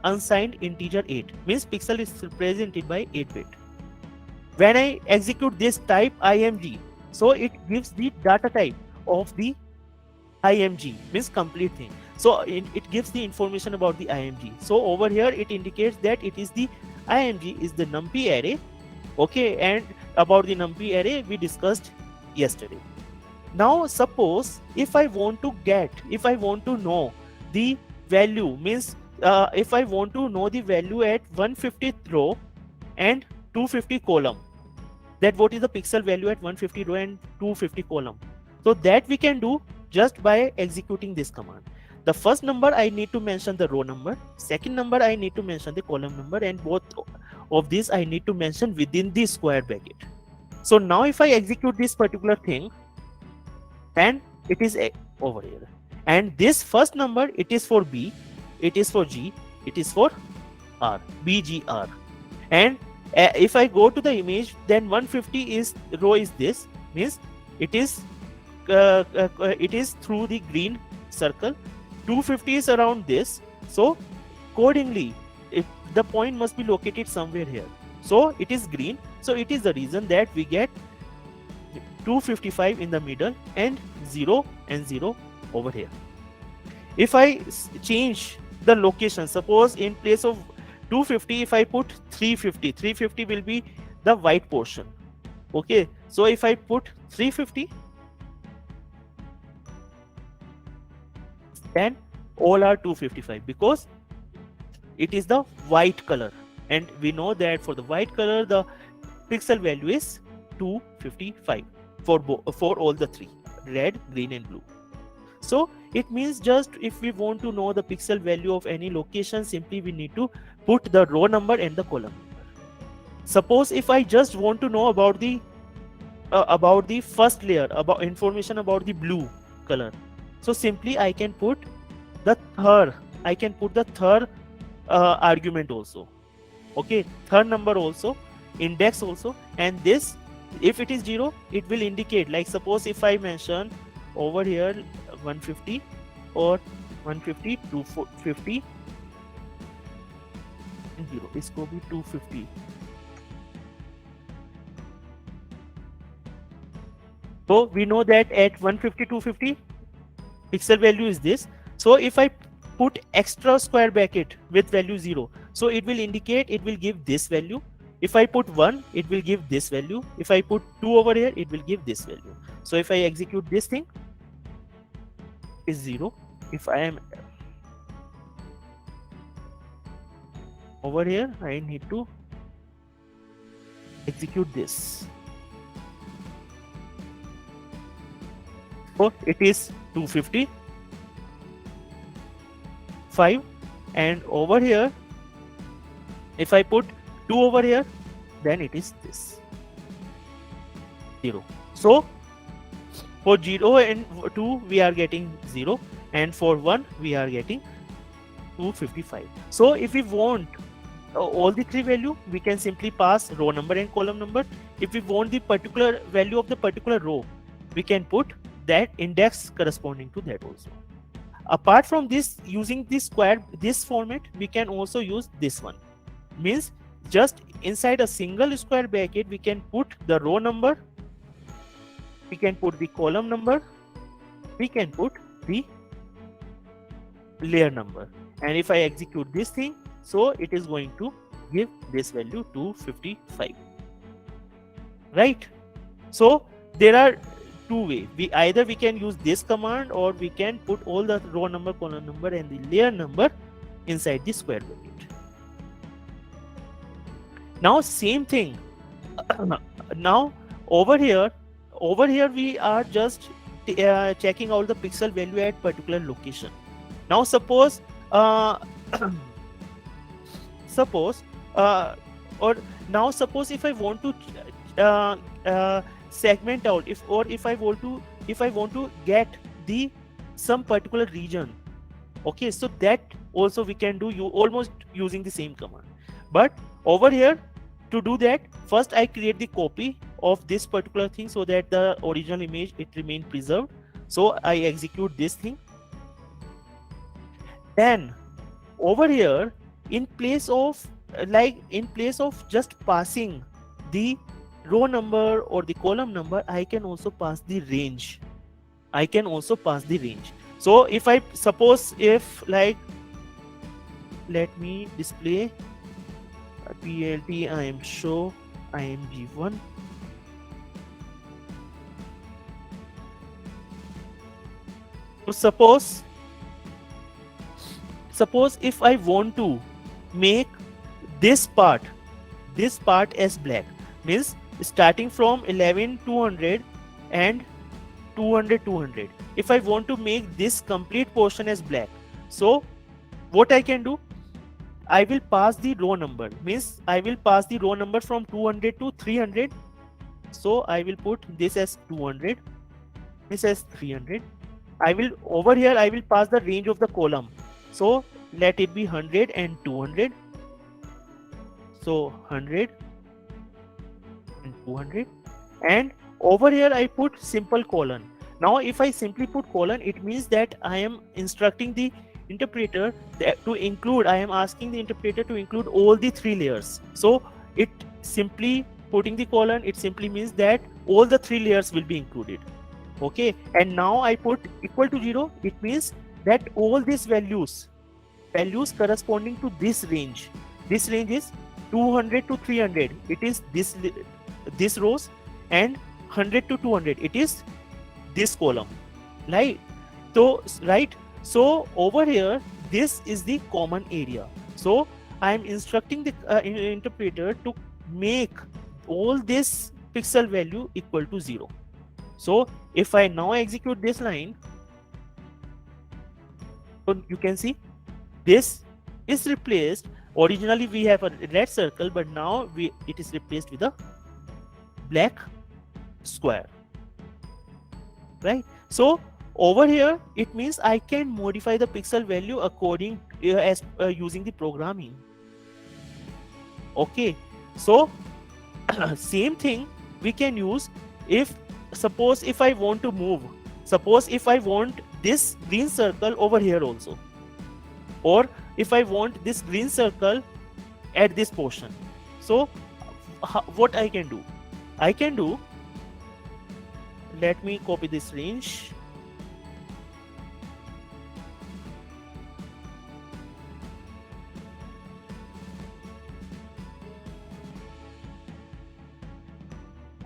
unsigned integer 8, means pixel is represented by 8-bit. When I execute this type img, so it gives the data type of the img, means complete thing. So it gives the information about the img. So over here it indicates that it is the img is the numpy array. Okay, and about the numpy array we discussed yesterday. Now suppose if I want to know the value, means if I want to know the value at 150th row and 250 column, that what is the pixel value at 150 row and 250 column. So that we can do just by executing this command. The first number I need to mention the row number, second number I need to mention the column number, and both of these I need to mention within the square bracket. So now if I execute this particular thing, and it is over here, and this first number, it is for B, it is for G, it is for R, BGR. And if I go to the image, then 150 is row is this, means it is through the green circle, 250 is around this. So accordingly, if the point must be located somewhere here, so it is green, so it is the reason that we get 255 in the middle and 0 and 0 over here. If I change the location, suppose in place of 250 if I put 350, 350 will be the white portion. Okay, so if I put 350, then all are 255 because it is the white color, and we know that for the white color the pixel value is 255 for all the three, red, green and blue. So it means just if we want to know the pixel value of any location, simply we need to put the row number and the column number. Suppose if I just want to know about the first layer, about information about the blue color, so simply I can put the third argument also, okay, third number also, index also, and this, if it is 0, it will indicate, like suppose if I mention over here 150 or 150 250 0, इसको भी 250. So we know that at 150 250 pixel value is this. So if I put extra square bracket with value 0, so it will indicate, it will give this value. If I put 1, it will give this value. If I put 2 over here, it will give this value. So if I execute this thing, is 0. If I am over here, I need to execute this. So it is 250 5, and over here if I put 2 over here, then it is this 0. So for 0 and 2 we are getting 0, and for 1 we are getting 255. So if we want all the three value, we can simply pass row number and column number. If we want the particular value of the particular row, we can put that index corresponding to that also. Apart from this, using this format, we can also use this one. Means just inside a single square bracket, we can put the row number, we can put the column number, we can put the layer number, and if I execute this thing, so it is going to give this value 255, right? So there are two ways. We can use this command, or we can put all the row number, column number and the layer number inside the square bracket. Now same thing. Now over here we are just checking out the pixel value at particular location. Now suppose suppose if I want to segment out, if I want to get some particular region, okay, so that also we can do almost using the same command. But over here, to do that, first I create the copy of this particular thing so that the original image it remain preserved. So I execute this thing. Then over here, in place of just passing the row number or the column number, I can also pass the range. So if I suppose, if like, let me display PLT I am show IMG1. So suppose if I want to make this part as black, means starting from 11,200 and 200. If I want to make this complete portion as black, so what I can do, I will pass the row number, means I will pass the row number from 200 to 300. So I will put this as 200, this as 300. Over here I will pass the range of the column. So let it be 100 and 200. So 100 and 200, and over here I put simple colon. Now if I simply put colon, it means that I am instructing the interpreter that to include, I am asking the interpreter to include all the 3 layers. So it simply putting the colon, it simply means that all the 3 layers will be included. Okay, and now I put equal to 0, it means that all these values corresponding to this range is 200 to 300, it is this rows, and 100 to 200, it is this column, right? So over here, this is the common area. So I am instructing the interpreter to make all this pixel value equal to 0. So if I now execute this line, so you can see this is replaced. Originally we have a red circle, but now it is replaced with a black square, right? So over here it means I can modify the pixel value according as using the programming. Okay, so same thing we can use if suppose if I want to move, suppose if I want this green circle over here also, or if I want this green circle at this portion. So what I can do, let me copy this range.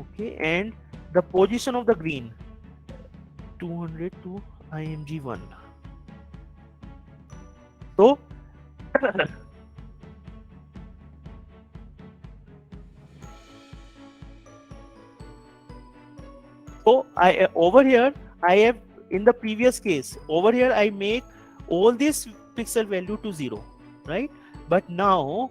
Okay, and the position of the green 200 to img1. So so I over here I have, in the previous case over here I make all this pixel value to 0, right? But now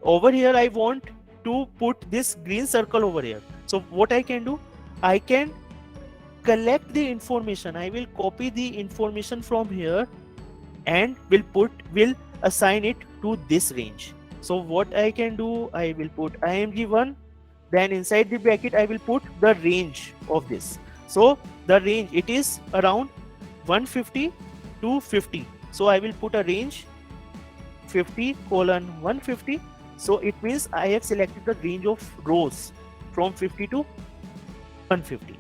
over here I want to put this green circle over here. So what I can do, I can collect the information, I will copy the information from here and will assign it to this range. So what I can do, I will put img1, then inside the bracket I will put the range of this. So the range, it is around 150 to 50. So I will put a range 50 colon 150. So it means I have selected the range of rows from 50 to 150.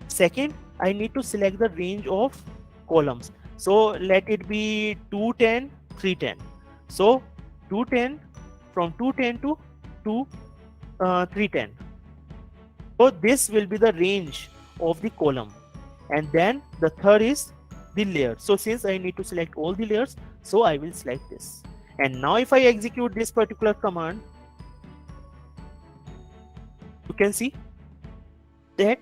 Second, I need to select the range of columns. So let it be 210, 310. So 210, from 210 to 310. So this will be the range of the column. And then the third is the layer. So since I need to select all the layers, so I will select this. And now if I execute this particular command, you can see that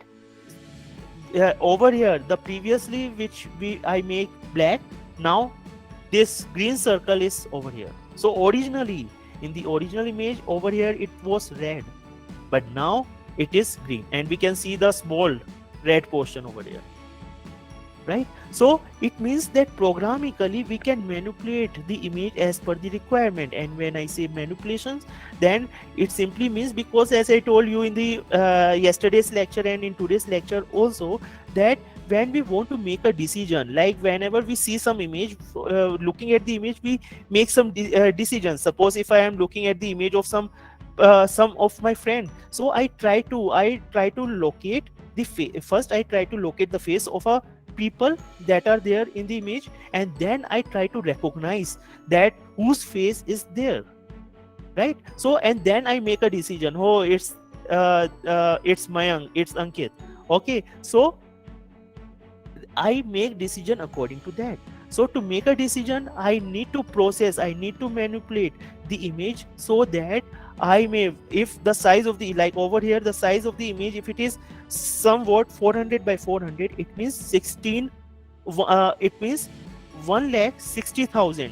over here the previously which I make black, now this green circle is over here. So originally in the original image over here it was red, but now it is green, and we can see the small red portion over here, right? So it means that programmatically we can manipulate the image as per the requirement. And when I say manipulations, then it simply means, because as I told you in the yesterday's lecture and in today's lecture also, that when we want to make a decision, like whenever we see some image, looking at the image we make some decisions. Suppose if I am looking at the image of some of my friend, so I try to locate the first I try to locate the face of a people that are there in the image, and then I try to recognize that whose face is there, right? So and then I make a decision, oh it's Mayank, it's Ankit. Okay, so I make decision according to that. So to make a decision, I need to process, I need to manipulate the image so that I may, if the size of the, like over here the size of the image, if it is somewhat 400 by 400, it means 16 it means 1,60,000.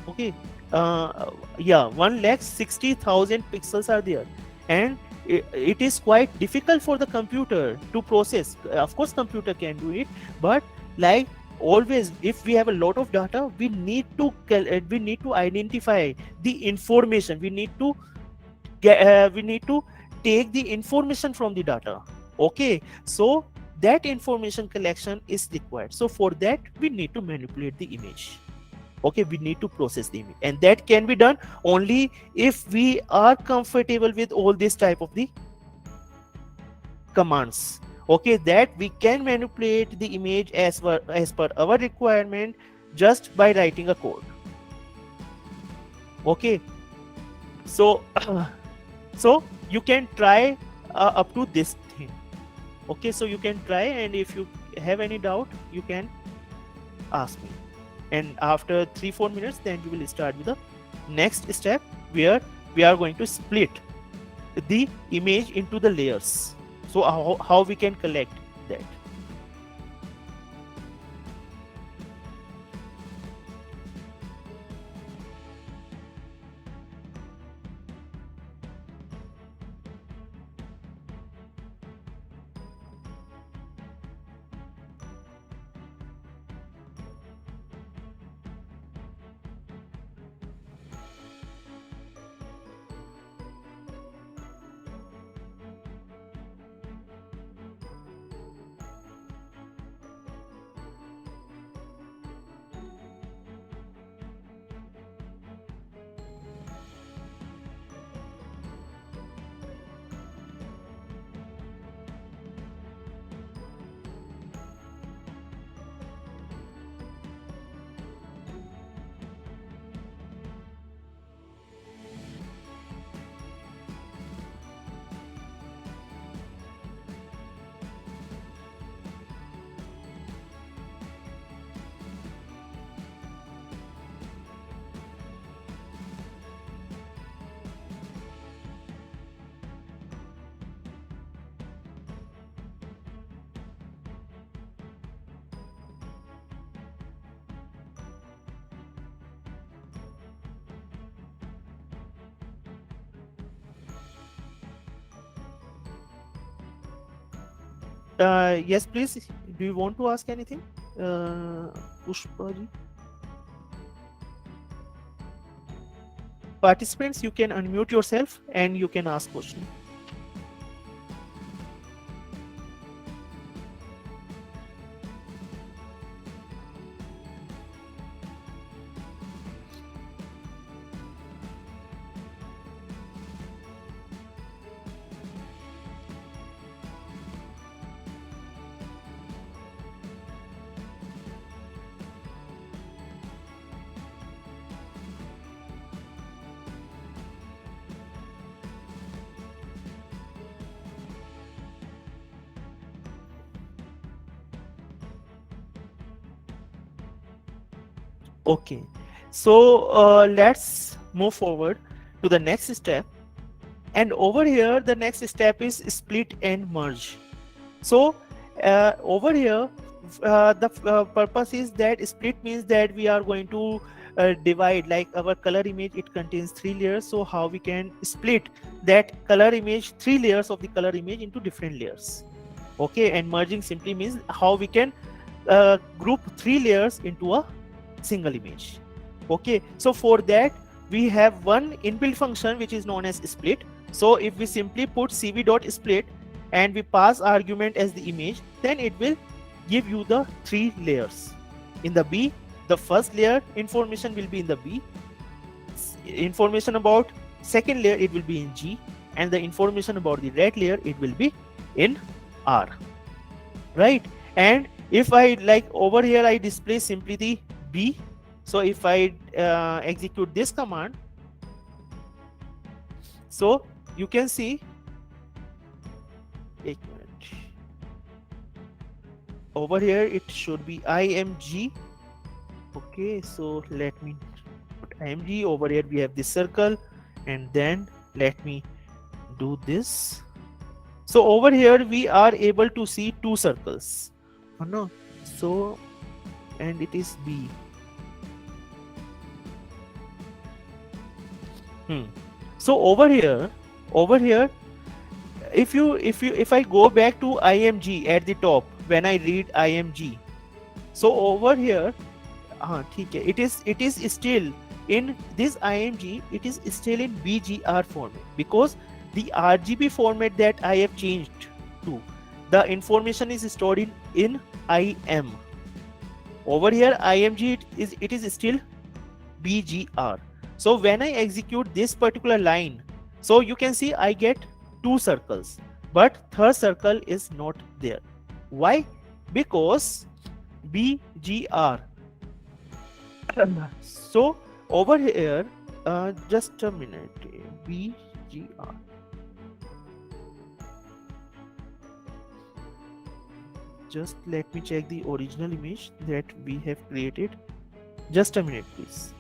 okay, yeah, 1,60,000 pixels are there, and it is quite difficult for the computer to process. Of course computer can do it, but like always, if we have a lot of data, we need to identify the information. We need to take the information from the data. Okay, so that information collection is required. So for that, we need to manipulate the image. Okay, we need to process the image, and that can be done only if we are comfortable with all this type of the commands. Okay, that we can manipulate the image as per our requirement just by writing a code. Okay, so so you can try up to this thing. Okay, so you can try, and if you have any doubt, you can ask me, and after 3-4 minutes, then we will start with the next step, where we are going to split the image into the layers. So how we can collect that. Yes, please. Do you want to ask anything, Pushpa ji? Participants, you can unmute yourself and you can ask question. Okay, so let's move forward to the next step. And over here, the next step is split and merge. So over here, the purpose is that split means that we are going to divide, like our color image, it contains 3 layers. So how we can split that color image, 3 layers of the color image into different layers. Okay, and merging simply means how we can group 3 layers into a single image. Okay, so for that we have one inbuilt function which is known as split. So if we simply put cv.split and we pass argument as the image, then it will give you the 3 layers. In the B, the first layer information will be in the B, information about second layer it will be in G, and the information about the red layer it will be in R, right? And if I, like over here, I display simply the B. So if I execute this command, so you can see, over here it should be img. Okay, so let me put img. Over here we have this circle, and then let me do this. So over here we are able to see 2 circles. Oh no, so, and it is B. So over here, if I go back to img at the top, when I read img, So over here, it is still in this IMG, it is still in BGR format, because the RGB format that I have changed to, the information is stored in IM. Over here IMG, it is still BGR. So when I execute this particular line, so you can see I get 2 circles, but third circle is not there. Why? Because BGR. So over here, just a minute, BGR. Just let me check the original image that we have created. Just a minute, please.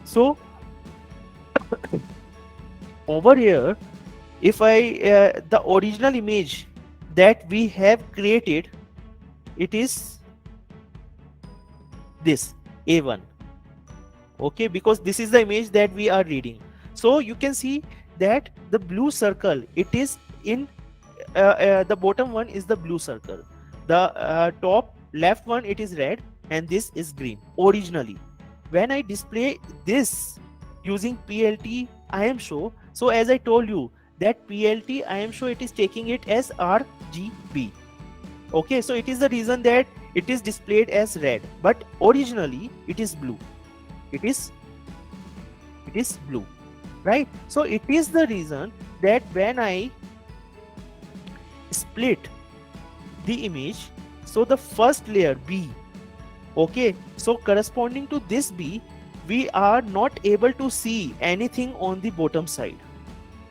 So over here, if I the original image that we have created, it is this A1. Okay, because this is the image that we are reading. So you can see that the blue circle, it is in the bottom one is the blue circle, the top left one it is red, and this is green originally. When I display this using PLT IM show, so as I told you that PLT IM show, it is taking it as RGB. Okay, so it is the reason that it is displayed as red, but originally it is blue. It is blue, right? So it is the reason that when I split the image, so the first layer B, okay, so corresponding to this B, we are not able to see anything on the bottom side.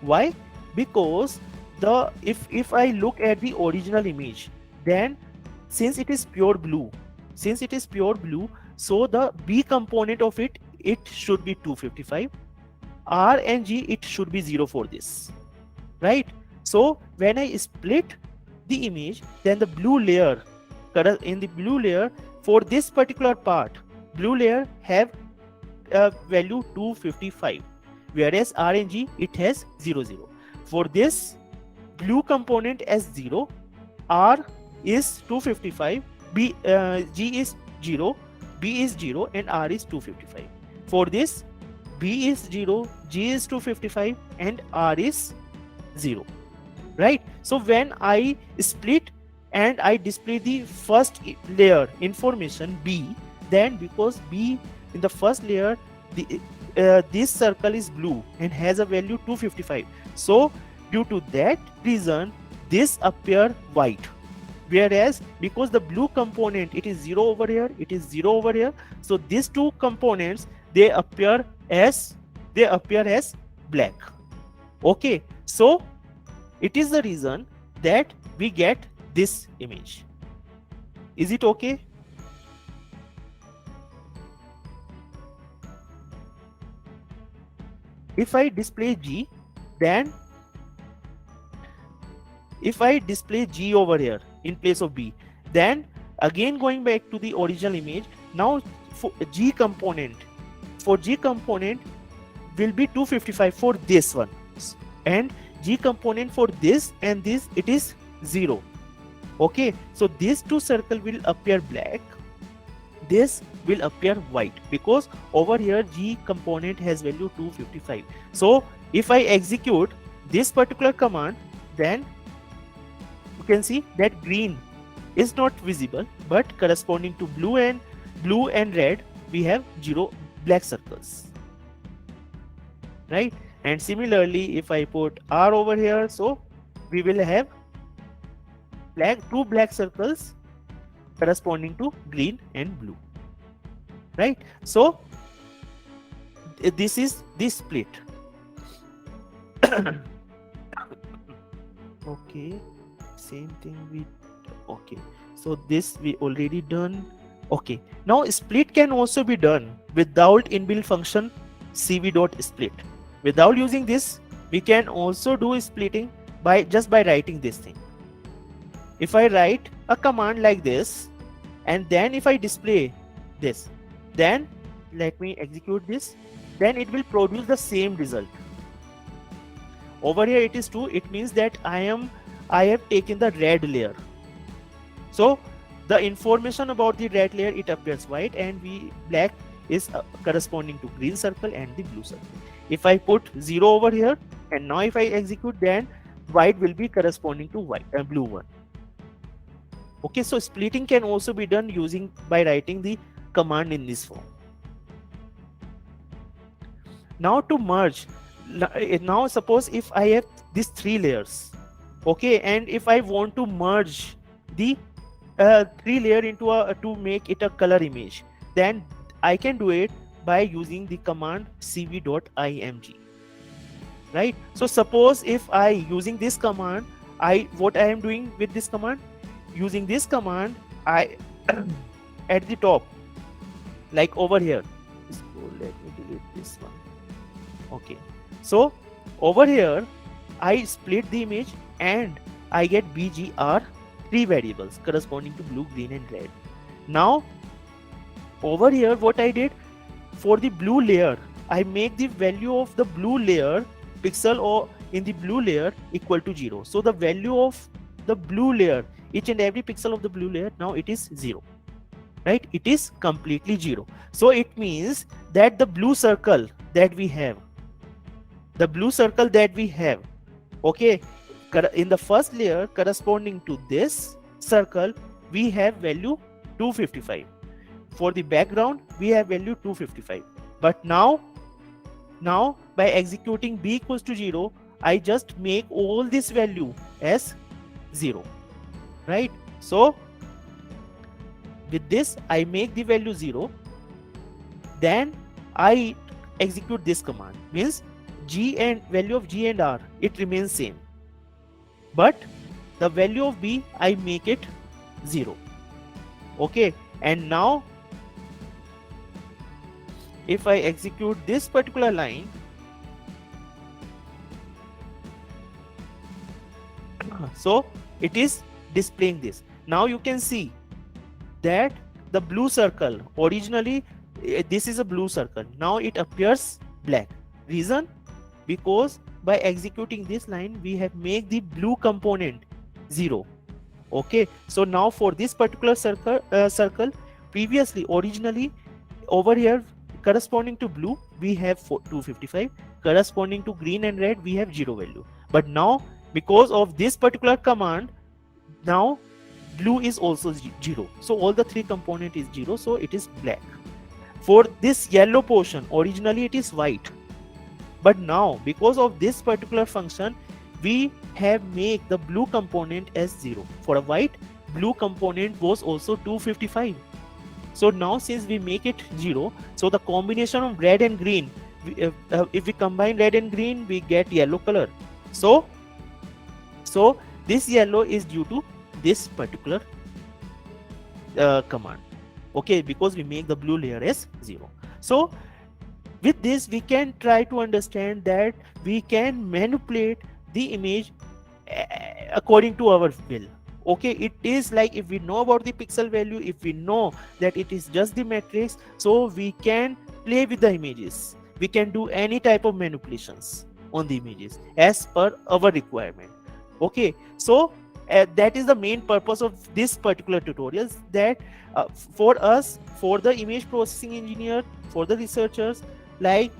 Why? Because the if I look at the original image, then since it is pure blue, so the B component of it should be 255, R and G it should be 0 for this, right? So when I split the image, then the blue layer, in the blue layer for this particular part, blue layer have value 255, whereas R and G it has 00. For this blue component as 0, R is 255, G is 0, B is 0, and R is 255. For this, B is 0, G is 255, and R is 0. Right? So when I split and I display the first layer information B, then because B in the first layer, this circle is blue and has a value 255. So due to that reason, this appear white. Whereas because the blue component, it is 0 over here, it is 0 over here, so these two components, they appear as black. Okay, so it is the reason that we get this image. Is it okay? If I display G, then if I display G over here in place of B, then again going back to the original image, now for G component will be 255 for this one, and G component for this and this, it is 0. Okay, so these two circles will appear black, this will appear white, because over here G component has value 255. So if I execute this particular command, then you can see that green is not visible, but corresponding to blue and red, we have 0 black circles, right? And similarly, if I put R over here, so we will have two black circles corresponding to green and blue, right? So this is the split. Okay, same thing with, okay, so this we already done. Okay, now split can also be done without inbuilt function cv.split. Without using this, we can also do splitting by just by writing this thing. If I write a command like this, and then if I display this, then let me execute this, then it will produce the same result. Over here it is 2, it means that I have taken the red layer. So the information about the red layer, it appears white, and black is corresponding to green circle and the blue circle. If I put 0 over here, and now if I execute, then white will be corresponding to blue one. Okay, so splitting can also be done by writing the command in this form. Now to merge, now suppose if I have these 3 layers, okay, and if I want to merge the 3 layer into to make it a color image, then I can do it by using the command cv.img, right? So suppose if I using this command, what I am doing with this command, using this command, I at the top, like over here, let me delete this one. Okay, so over here I split the image and I get bgr 3 variables corresponding to blue, green and red. Now over here what I did, for the blue layer, I make the value of the blue layer pixel or in the blue layer equal to 0. So the value of the blue layer, each and every pixel of the blue layer, now it is 0, right? It is completely 0. So it means that the blue circle that we have, okay, in the first layer corresponding to this circle, we have value 255. For the background, we have value 255. But now by executing b equals to 0, I just make all this value as 0, right? So with this, I make the value 0. Then I execute this command, means g and value of g and r, it remains same, but the value of b, I make it 0. Okay, and now if I execute this particular line, so it is displaying this. Now you can see that the blue circle, originally this is a blue circle, now it appears black. Reason? Because by executing this line, we have made the blue component 0. Okay, so now for this particular circle, previously, originally over here corresponding to blue, we have 255, corresponding to green and red, we have 0 value. But now because of this particular command, now blue is also 0. So all the 3 component is 0, so it is black. For this yellow portion, originally it is white, but now because of this particular function, we have made the blue component as 0. For a white, blue component was also 255. So now since we make it 0, so the combination of red and green, if we combine red and green, we get yellow color. So this yellow is due to this particular command. Okay, because we make the blue layer as 0. So with this, we can try to understand that we can manipulate the image according to our will. Okay, it is like if we know about the pixel value, if we know that it is just the matrix, so we can play with the images. We can do any type of manipulations on the images as per our requirement. Okay, so that is the main purpose of this particular tutorial, that for us, for the image processing engineer, for the researchers, like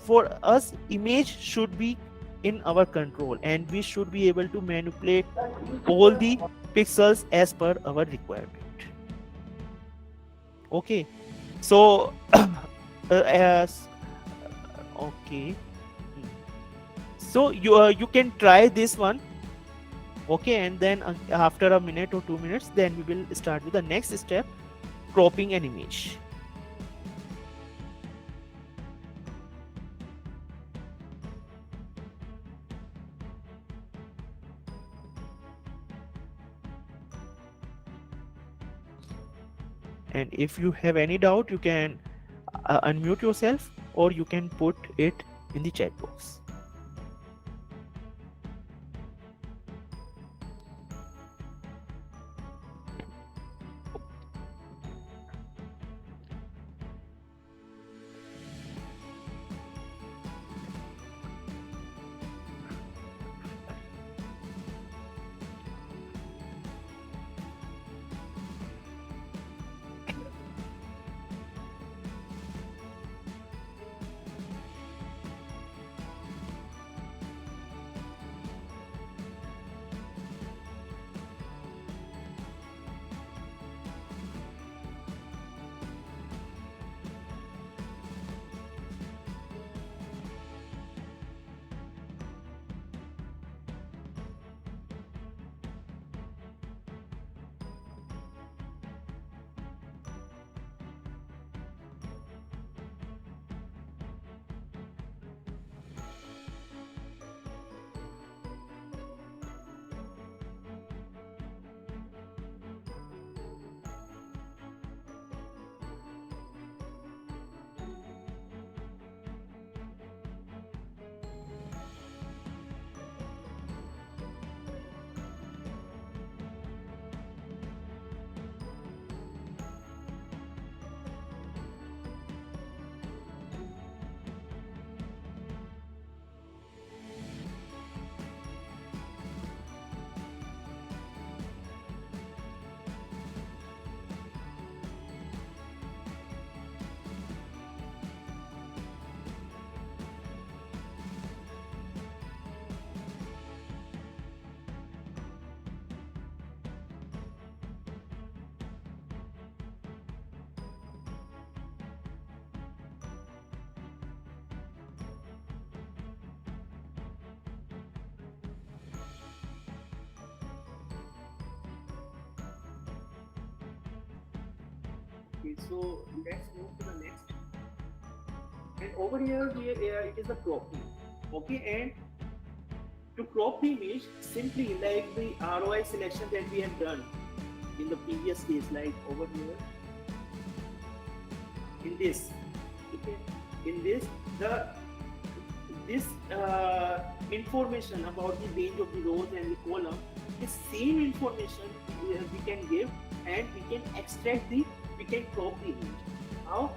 for us, image should be in our control and we should be able to manipulate all the pixels as per our requirement. Okay, so okay, so you can try this one. Okay, and then after a minute or 2 minutes, then we will start with the next step, cropping an image. And if you have any doubt, you can unmute yourself or you can put it in the chat box. Okay, so let's move to the next. And over here, it is the cropping. Okay, and to crop the image, simply like the ROI selection that we have done in the previous case, like over here, in this, okay, in this, this information about the range of the rows and the column, the same information we can give, and we can extract the, we can crop the image. How?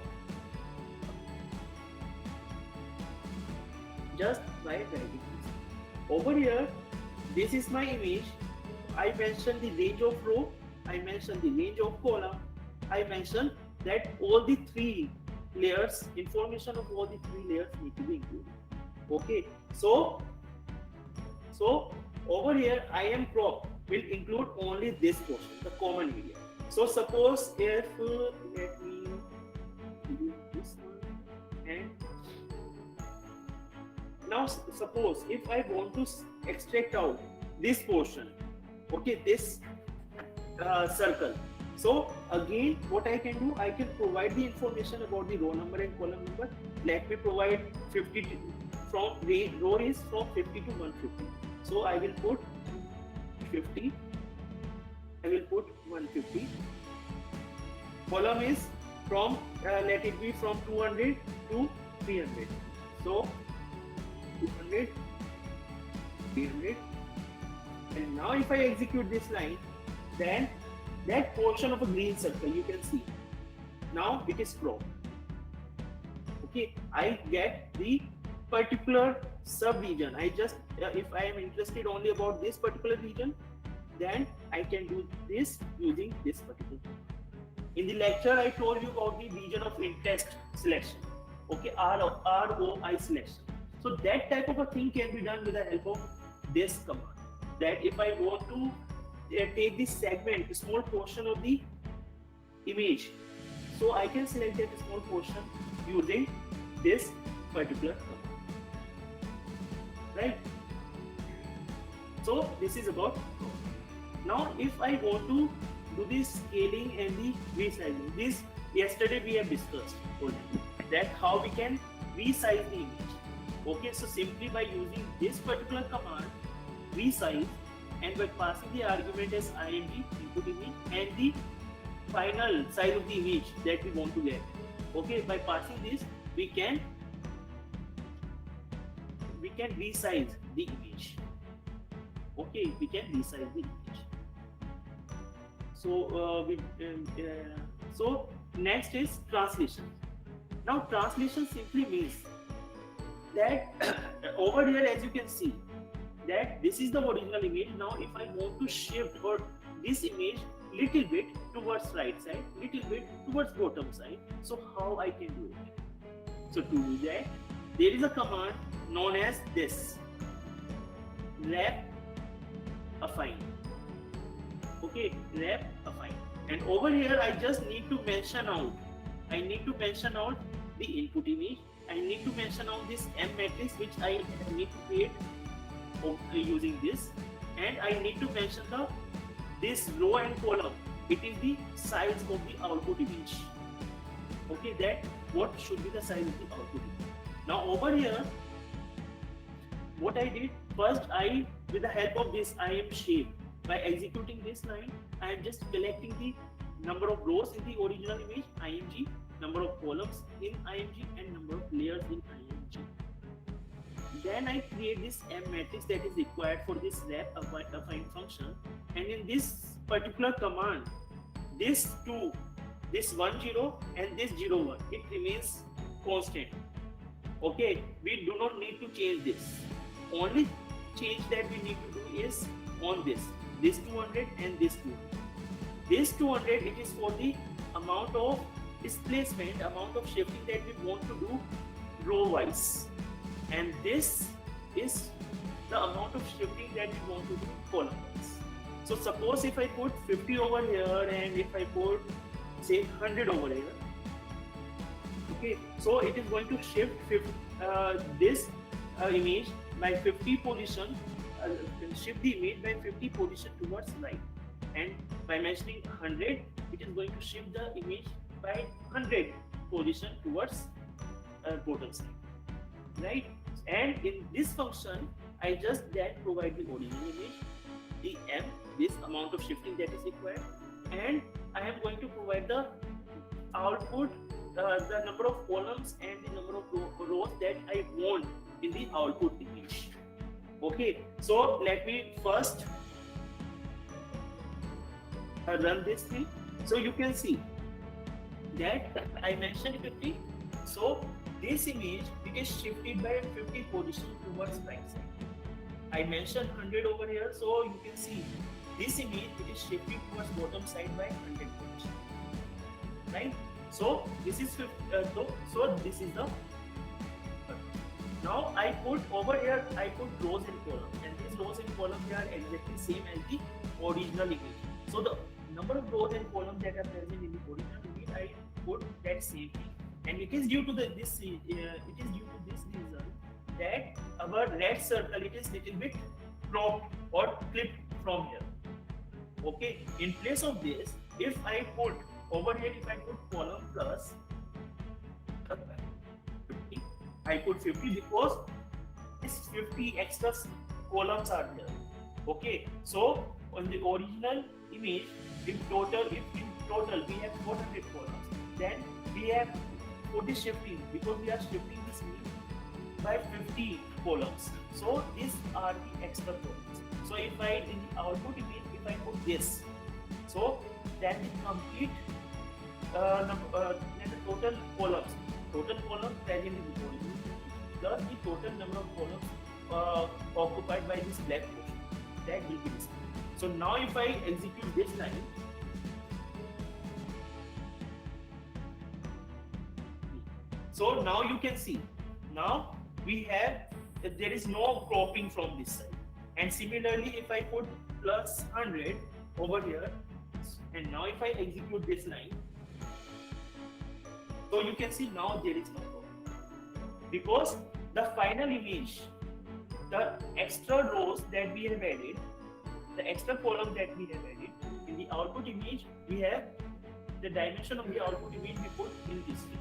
Just by writing this. Over here, this is my image. I mentioned the range of row, I mentioned the range of column, I mentioned that all the three layers, information of all the three layers need to be included. Okay, so over here I am crop will include only this portion, the common area. So suppose if let me do this one, and now suppose if I want to extract out this portion, okay, this circle. So again, what I can do, I can provide the information about the row number and column number. Let me provide 50 from row is from 50 to 150. So I will put 50. I will put 150. Column is from let it be from 200 to 300. So 200, 300. And now if I execute this line, then that portion of a green circle you can see, now it is cropped. Okay, I get the particular sub-region. I just, if I am interested only about this particular region, then I can do this using this particular. In the lecture, I told you about the region of interest selection. Okay, ROI selection. So that type of a thing can be done with the help of this command. That if I want to take this segment, a small portion of the image, so I can select that small portion using this particular command, right? So this is about. Now if I want to do the scaling and the resizing, this yesterday we have discussed that how we can resize the image. Okay, so simply by using this particular command, resize, and by passing the argument as img, input image, and the final size of the image that we want to get. Okay, by passing this, we can can resize the image. Okay, we can resize the image. So next is translation. Now translation simply means that over here, as you can see, that this is the original image. Now if I want to shift or this image little bit towards right side, little bit towards bottom side, so how I can do it? So to do that, there is a command known as this, wrap affine. Okay, wrap affine. And over here I just need to mention out, the input image. I need to mention out this M matrix which I need to create using this, and I need to mention this row and column. It is the size of the output image. Okay, that what should be the size of the output image. Now over here, what I did first, with the help of this IM shape, by executing this line, I am just collecting the number of rows in the original image, img, number of columns in img, and number of layers in img. Then I create this M matrix that is required for this wrap affine function, and in this particular command, this 2, this 1 0 and this 0 1, it remains constant. Okay, we do not need to change this. Only change that we need to do is on this 200 and this 200. This 200, it is for the amount of displacement, amount of shifting that we want to do row wise, and this is the amount of shifting that we want to do column wise. So suppose if I put 50 over here and if I put say 100 over here, okay, so it is going to shift this image by 50 position, shift the image by 50 position towards right, and by mentioning 100, it is going to shift the image by 100 position towards bottom side, right? And in this function, I just then provide the original image, the M, this amount of shifting that is required, and I am going to provide the output, the number of columns and the number of rows that I want in the output image. Okay, so let me first run this thing. So you can see that I mentioned 50. So this image, it is shifted by 50 position towards right side. I mentioned 100 over here, so you can see this image, it is shifted towards bottom side by 100 position, right? So this is 50, so this is the. Now I put over here, I put rows and columns, and these rows and columns, they are exactly same as the original image. So the number of rows and columns that are present in the original image, I put that same thing, and it is due to this reason that our red circle, it is little bit cropped or clipped from here. Okay, in place of this, if I put over here, if I put column plus 50, I put 50 because this 50 extra columns are there. Okay, so on the original image, in total we have 400 columns. Then we have for the shifting, because we are shifting this image by 50 columns. So these are the extra columns. So if I in the output image, if I put this, so then the complete then the total columns present in the original plus the total number of columns occupied by this black portion, that will be this. So now if I execute this line, so now you can see, now we have, there is no cropping from this side. And similarly, if I put plus 100 over here, and now if I execute this line, so you can see now there is no cropping, because the final image, the extra rows that we have added, the extra column that we have added in the output image, we have the dimension of the output image we put in this way.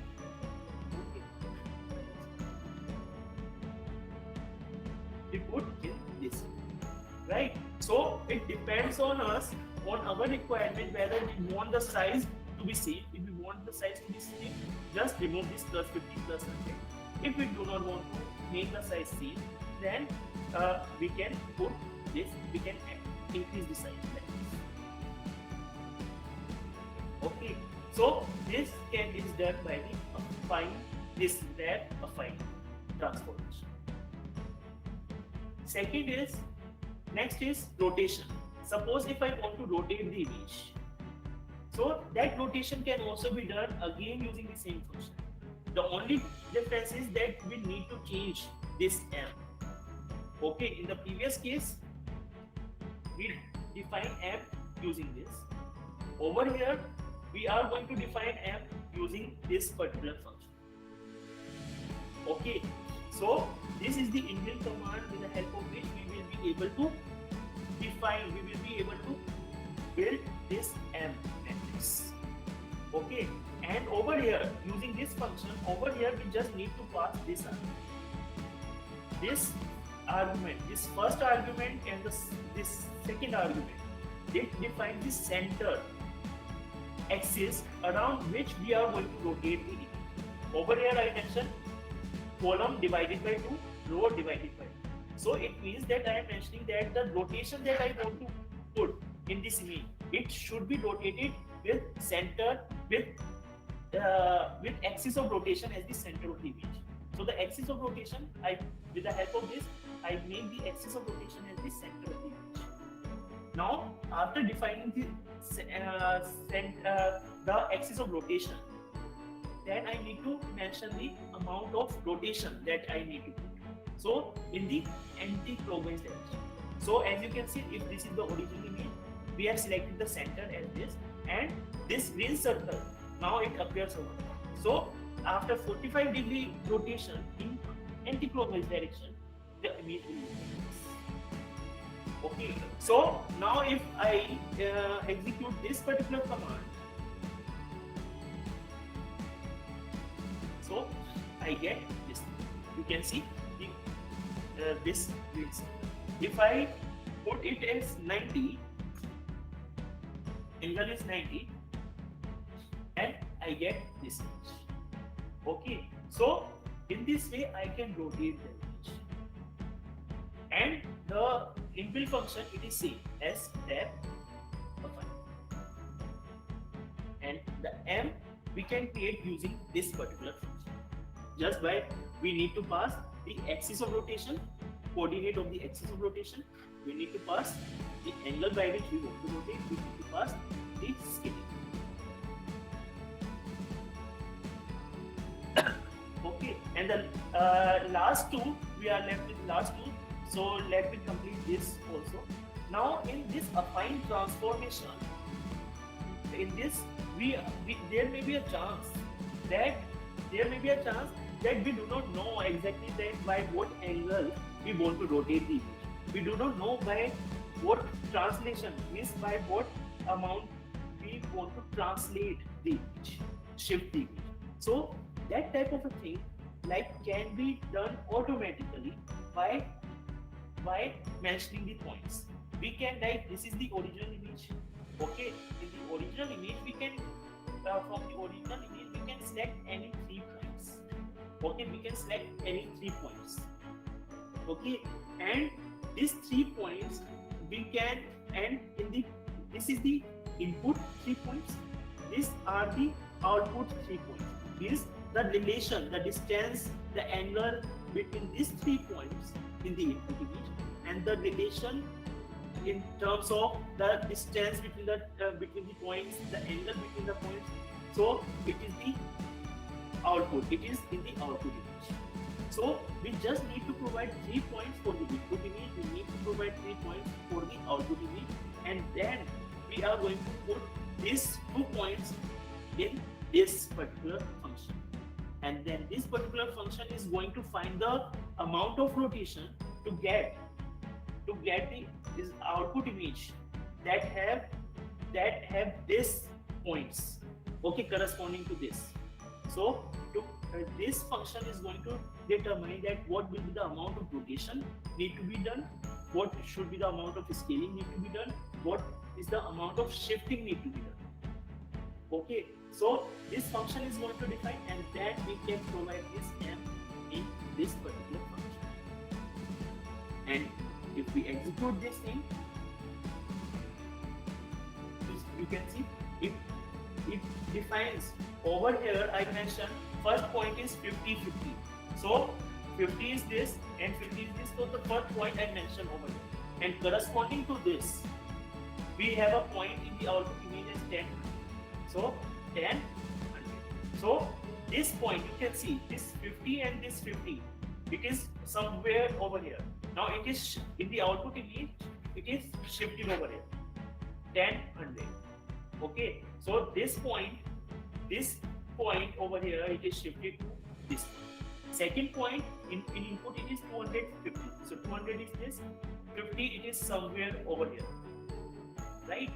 We put in this way, right? So it depends on us, on our requirement, whether we want the size to be same. If we want the size to be same, just remove this plus 50 plus 100. If we do not want to make the size same, then we can put this, we can increase the size like this. Okay, so this is done by the affine, this wrap affine transformation. Second is, next is rotation. Suppose if I want to rotate the image, so that rotation can also be done again using the same function. The only difference is that we need to change this m. Okay, in the previous case, we define m using this. Over here, we are going to define m using this particular function. Okay, so this is the inbuilt command with the help of which we will be able to define, we will be able to build this m matrix. Okay, and over here, using this function, over here we just need to pass this argument. This argument, this first argument and this second argument, it defines the center axis around which we are going to rotate the image. Over here I mentioned column divided by 2, row divided by 2. So it means that I am mentioning that the rotation that I want to put in this image, it should be rotated with center, with axis of rotation as the center of the image. So the axis of rotation, with the help of this, I make the axis of rotation as the center of the image. Now, after defining the axis of rotation, then I need to mention the amount of rotation that I need to put. So in the anti-clockwise direction. So as you can see, if this is the original image, we have selected the center as this, and this green circle, now it appears over. So after 45-degree rotation in anti-clockwise direction, the image will look like this. Okay, so now if I execute this particular command, so I get this. You can see this green circle. If I put it as 90, angle is 90, and I get this image. Okay, so in this way I can rotate the image, and the inbuilt function, it is same as wrap affine, and the m we can create using this particular function. Just by we need to pass the axis of rotation, coordinate of the axis of rotation, we need to pass the angle by which we want to rotate, we need to pass the scaling. Okay, and the last two, we are left with last two, so let me complete this also. Now in this affine transformation, in this there may be a chance that we do not know exactly that by what angle we want to rotate the image. We do not know by what translation, means by what amount we want to translate the image, shift the image. So that type of a thing can be done automatically by mentioning the points. We can this is the original image. Okay, in the original image we can from the original image we can select any 3 points. Okay, we can select any 3 points. Okay, and these 3 points we can, and this is the input 3 points, these are the output 3 points. Is the relation, the distance, the angle between these 3 points in the input image, and the relation in terms of the distance between the points, the angle between the points. So it is the output. It is in the output image. So we just need to provide 3 points for the input image. We need to provide 3 points for the output image, and then we are going to put these 2 points in this particular function, and then this particular function is going to find the amount of rotation to get this output image that have this points, okay, corresponding to this. So this function is going to determine that what will be the amount of rotation need to be done, what should be the amount of scaling need to be done, what is the amount of shifting need to be done. Okay, so this function is going to define, and then we can provide this m in this particular function. And if we execute this thing, you can see it defines over here. I mentioned first point is 50 50. So 50 is this and 50 is this. So the first point I mentioned over here. And corresponding to this, we have a point in the output image as 10. So 10, 100. So this point, you can see this 50 and this 50. It is somewhere over here. Now it is in the output image. It is shifted over here. 10, 100. Okay. So this point over here, it is shifted to this point. Second point in input, it is 250. So 200 is this. 50, it is somewhere over here. Right?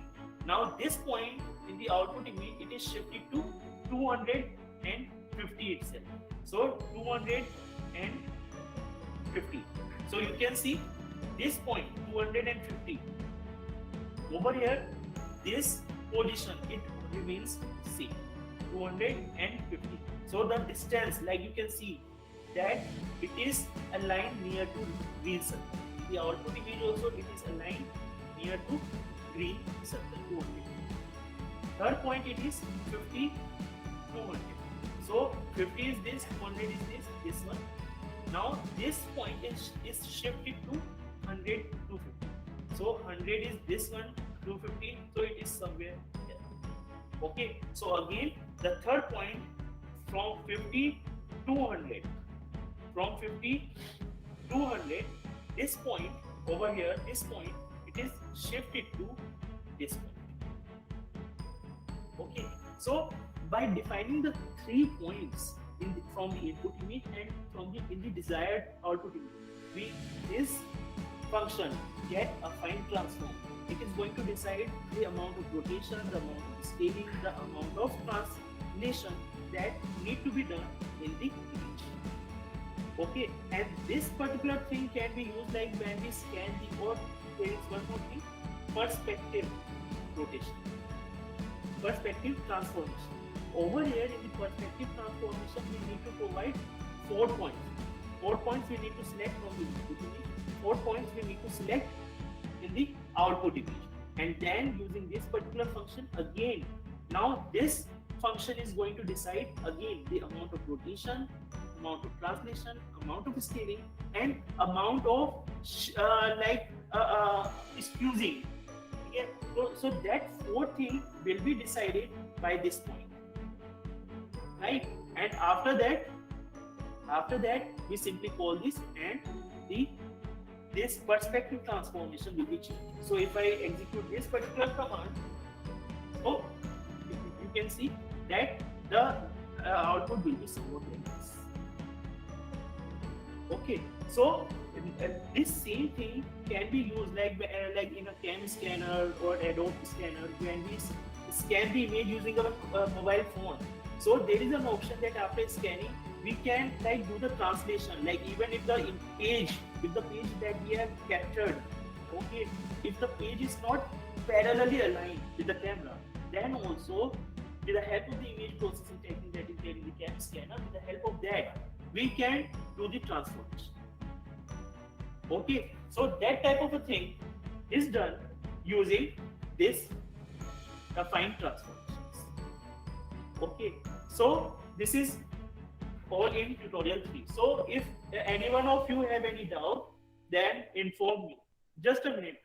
Now this point in the output image, it is shifted to 250 itself. So 250. So you can see this point 250. Over here, this position, it remains same, 250. So the distance, like you can see that it is aligned near to green circle. The output image also, it is aligned near to green circle, 200. Third point, it is 50, 200. So 50 is this, 200 is this one. Now this point is shifted to 100, 250. So 100 is this one, 250. So it is somewhere here. Okay. So again, the third point from 50 to 100. From 50 to 100, this point over here, this point, it is shifted to this point. Okay. So by defining the 3 points from the input image and in the desired output image, this function get a fine transform. It is going to decide the amount of rotation, the amount of scaling, the amount of translation that need to be done in the image. Okay, and this particular thing can be used like when we scan or there is one more thing, perspective rotation, perspective transformation. Over here in the perspective transformation, we need to provide 4 points. 4 points we need to select from the input image. 4 points we need to select in the output image. And then using this particular function again, now this function is going to decide again the amount of rotation, amount of translation, amount of scaling, and amount of squeezing. Okay? So that 4 thing will be decided by this point. Right? And after that we simply call this, and this perspective transformation will be changed. So if I execute this particular command, so you can see that the output will be somewhat like this. Okay, so this same thing can be used like in a cam scanner or Adobe scanner when we scan the image using a mobile phone. So there is an option that after scanning we can do the translation, even if the page that we have captured, okay, if the page is not parallelly aligned with the camera, then also with the help of the image processing technique that is there in the cam scanner, with the help of that we can do the transformation. Okay, so that type of a thing is done using this affine transformations. Okay, so this is all in tutorial 3. So if any one of you have any doubt, then inform me. Just a minute.